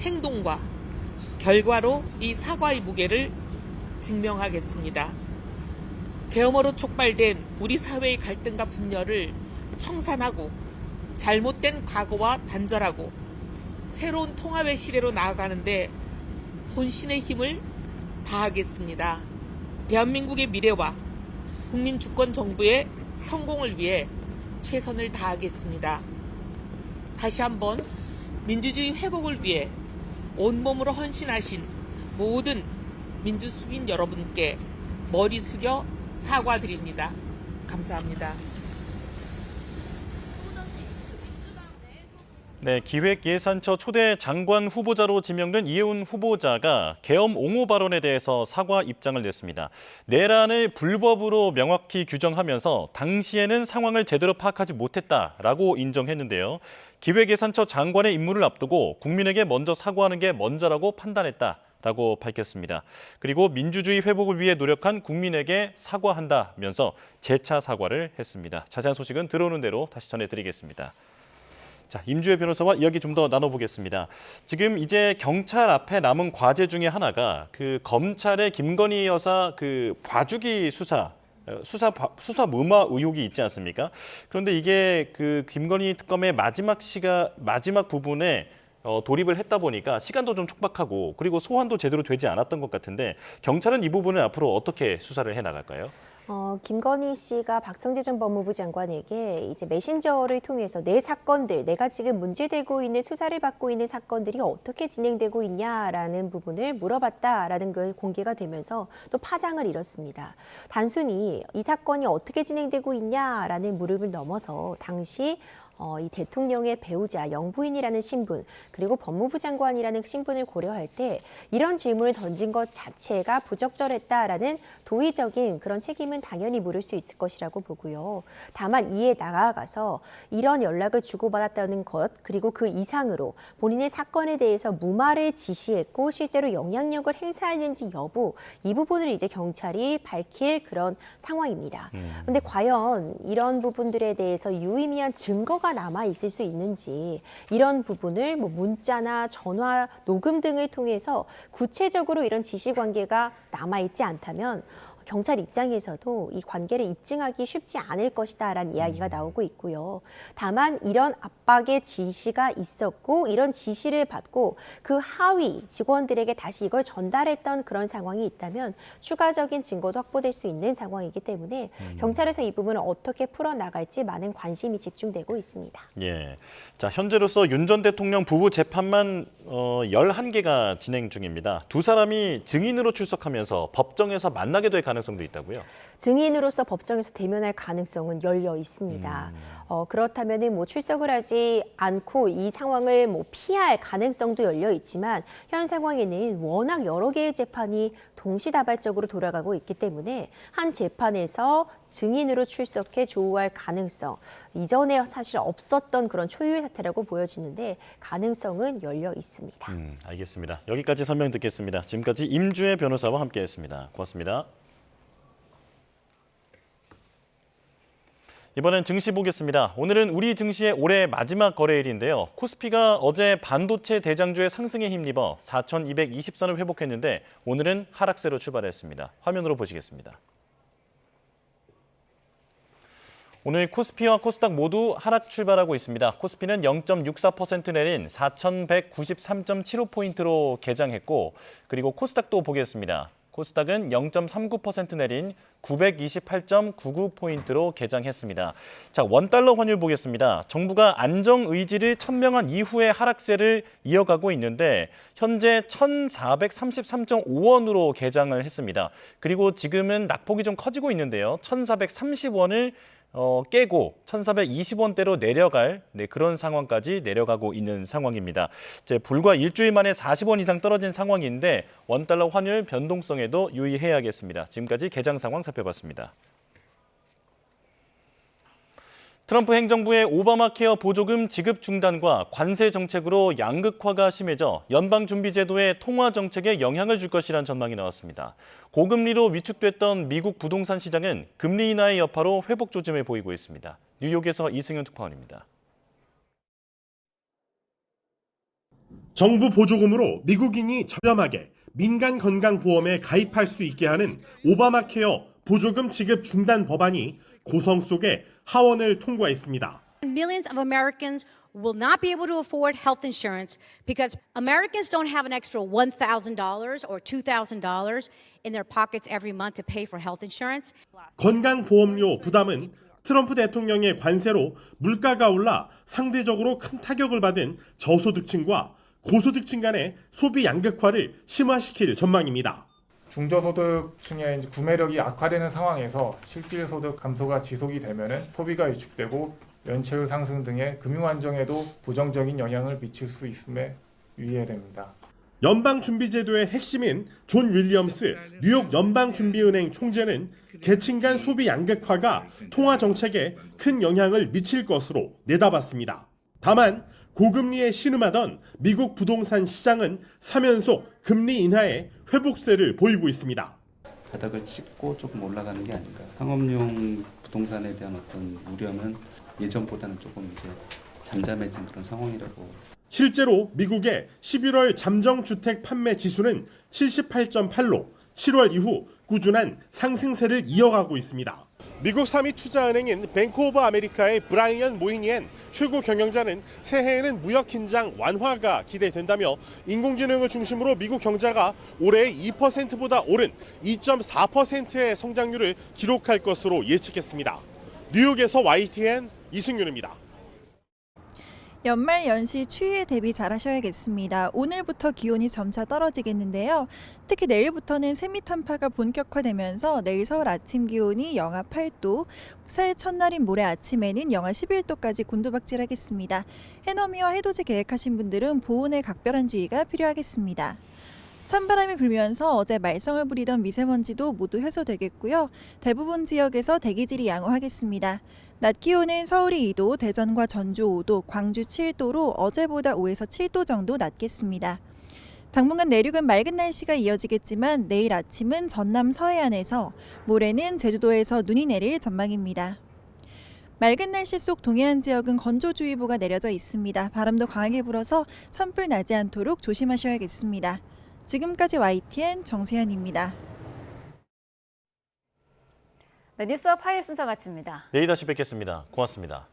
행동과 결과로 이 사과의 무게를 증명하겠습니다. 계엄으로 촉발된 우리 사회의 갈등과 분열을 청산하고 잘못된 과거와 단절하고 새로운 통합의 시대로 나아가는데 혼신의 힘을 다하겠습니다. 대한민국의 미래와 국민 주권 정부의 성공을 위해 최선을 다하겠습니다. 다시 한번 민주주의 회복을 위해 온몸으로 헌신하신 모든 민주수민 여러분께 머리 숙여 사과드립니다. 감사합니다. 네, 기획예산처 초대 장관 후보자로 지명된 이혜훈 후보자가 계엄 옹호 발언에 대해서 사과 입장을 냈습니다. 내란을 불법으로 명확히 규정하면서 당시에는 상황을 제대로 파악하지 못했다라고 인정했는데요. 기획예산처 장관의 임무를 앞두고 국민에게 먼저 사과하는 게 먼저라고 판단했다라고 밝혔습니다. 그리고 민주주의 회복을 위해 노력한 국민에게 사과한다면서 재차 사과를 했습니다. 자세한 소식은 들어오는 대로 다시 전해드리겠습니다. 자, 임주혜 변호사와 이야기 좀 더 나눠보겠습니다. 지금 이제 경찰 앞에 남은 과제 중에 하나가 그 검찰의 김건희 여사 그 봐주기 수사 무마 의혹이 있지 않습니까? 그런데 이게 그 김건희 특검의 마지막 부분에 돌입을 했다 보니까 시간도 좀 촉박하고 그리고 소환도 제대로 되지 않았던 것 같은데 경찰은 이 부분을 앞으로 어떻게 수사를 해 나갈까요? 김건희 씨가 박성재 전 법무부 장관에게 이제 메신저를 통해서 내 사건들, 내가 지금 문제되고 있는 수사를 받고 있는 사건들이 어떻게 진행되고 있냐라는 부분을 물어봤다라는 게 공개가 되면서 또 파장을 일었습니다. 단순히 이 사건이 어떻게 진행되고 있냐라는 물음을 넘어서 당시 이 대통령의 배우자, 영부인이라는 신분, 그리고 법무부 장관이라는 신분을 고려할 때 이런 질문을 던진 것 자체가 부적절했다라는 도의적인 그런 책임은 당연히 물을 수 있을 것이라고 보고요. 다만 이에 나아가서 이런 연락을 주고받았다는 것, 그리고 그 이상으로 본인의 사건에 대해서 무마를 지시했고 실제로 영향력을 행사했는지 여부, 이 부분을 이제 경찰이 밝힐 그런 상황입니다. 그런데 과연 이런 부분들에 대해서 유의미한 증거가 남아 있을 수 있는지, 이런 부분을 문자나 전화, 녹음 등을 통해서 구체적으로 이런 지시 관계가 남아 있지 않다면 경찰 입장에서도 이 관계를 입증하기 쉽지 않을 것이다라는 이야기가 나오고 있고요. 다만 이런 압박의 지시가 있었고 이런 지시를 받고 그 하위 직원들에게 다시 이걸 전달했던 그런 상황이 있다면 추가적인 증거도 확보될 수 있는 상황이기 때문에 경찰에서 이 부분을 어떻게 풀어나갈지 많은 관심이 집중되고 있습니다. 예. 자, 현재로서 윤 전 대통령 부부 재판만 11개가 진행 중입니다. 두 사람이 증인으로 출석하면서 법정에서 만나게 될 가능성도 있다고요? 증인으로서 법정에서 대면할 가능성은 열려 있습니다. 그렇다면 출석을 하지 않고 이 상황을 피할 가능성도 열려 있지만 현 상황에는 워낙 여러 개의 재판이 동시다발적으로 돌아가고 있기 때문에 한 재판에서 증인으로 출석해 조우할 가능성, 이전에 사실 없었던 그런 초유의 사태라고 보여지는데 가능성은 열려 있습니다. 알겠습니다. 여기까지 설명 듣겠습니다. 지금까지 임주혜 변호사와 함께했습니다. 고맙습니다. 이번엔 증시 보겠습니다. 오늘은 우리 증시의 올해 마지막 거래일인데요. 코스피가 어제 반도체 대장주의 상승에 힘입어 4,220선을 회복했는데 오늘은 하락세로 출발했습니다. 화면으로 보시겠습니다. 오늘 코스피와 코스닥 모두 하락 출발하고 있습니다. 코스피는 0.64% 내린 4,193.75포인트로 개장했고, 그리고 코스닥도 보겠습니다. 코스닥은 0.39% 내린 928.99포인트로 개장했습니다. 자, 원달러 환율 보겠습니다. 정부가 안정 의지를 천명한 이후에 하락세를 이어가고 있는데 현재 1,433.5원으로 개장을 했습니다. 그리고 지금은 낙폭이 좀 커지고 있는데요. 1,430원을 깨고 1,420원대로 내려갈 그런 상황까지 내려가고 있는 상황입니다. 불과 일주일 만에 40원 이상 떨어진 상황인데 원달러 환율 변동성에도 유의해야겠습니다. 지금까지 개장 상황 살펴봤습니다. 트럼프 행정부의 오바마 케어 보조금 지급 중단과 관세 정책으로 양극화가 심해져 연방준비제도의 통화 정책에 영향을 줄 것이라는 전망이 나왔습니다. 고금리로 위축됐던 미국 부동산 시장은 금리 인하의 여파로 회복 조짐을 보이고 있습니다. 뉴욕에서 이승윤 특파원입니다. 정부 보조금으로 미국인이 저렴하게 민간 건강보험에 가입할 수 있게 하는 오바마 케어 보조금 지급 중단 법안이 고성 속에 하원을 통과했습니다. Millions of Americans will not be able to afford health insurance because Americans don't have an extra $1,000 or $2,000 in their pockets every month to pay for health insurance. 건강보험료 부담은 트럼프 대통령의 관세로 물가가 올라 상대적으로 큰 타격을 받은 저소득층과 고소득층 간의 소비 양극화를 심화시킬 전망입니다. 중저소득층의 구매력이 악화되는 상황에서 실질 소득 감소가 지속이 되면은 소비가 위축되고 연체율 상승 등의 금융 안정에도 부정적인 영향을 미칠 수 있음에 유의해야 됩니다. 연방준비제도의 핵심인 존 윌리엄스 뉴욕 연방준비은행 총재는 계층 간 소비 양극화가 통화 정책에 큰 영향을 미칠 것으로 내다봤습니다. 다만 고금리에 신음하던 미국 부동산 시장은 3연속 금리 인하의 회복세를 보이고 있습니다. 바닥을 찍고 조금 올라가는 게 아닌가. 상업용 부동산에 대한 어떤 우려는 예전보다는 조금 이제 잠잠해진 그런 상황이라고. 실제로 미국의 11월 잠정주택 판매 지수는 78.8로 7월 이후 꾸준한 상승세를 이어가고 있습니다. 미국 3위 투자은행인 뱅크 오브 아메리카의 브라이언 모이니엔 최고 경영자는 새해에는 무역 긴장 완화가 기대된다며 인공지능을 중심으로 미국 경제가 올해 2%보다 오른 2.4%의 성장률을 기록할 것으로 예측했습니다. 뉴욕에서 YTN 이승윤입니다. 연말 연시 추위에 대비 잘 하셔야겠습니다. 오늘부터 기온이 점차 떨어지겠는데요. 특히 내일부터는 세미탄파가 본격화되면서 내일 서울 아침 기온이 영하 8도, 새해 첫날인 모레 아침에는 영하 11도까지 곤두박질하겠습니다. 해넘이와 해돋이 계획하신 분들은 보온에 각별한 주의가 필요하겠습니다. 찬바람이 불면서 어제 말썽을 부리던 미세먼지도 모두 해소되겠고요. 대부분 지역에서 대기질이 양호하겠습니다. 낮 기온은 서울이 2도, 대전과 전주 5도, 광주 7도로 어제보다 5에서 7도 정도 낮겠습니다. 당분간 내륙은 맑은 날씨가 이어지겠지만 내일 아침은 전남 서해안에서, 모레는 제주도에서 눈이 내릴 전망입니다. 맑은 날씨 속 동해안 지역은 건조주의보가 내려져 있습니다. 바람도 강하게 불어서 산불 나지 않도록 조심하셔야겠습니다. 지금까지 YTN 정세현입니다. 네, 뉴스와 파일 순서 마칩니다. 내일 다시 뵙겠습니다. 고맙습니다.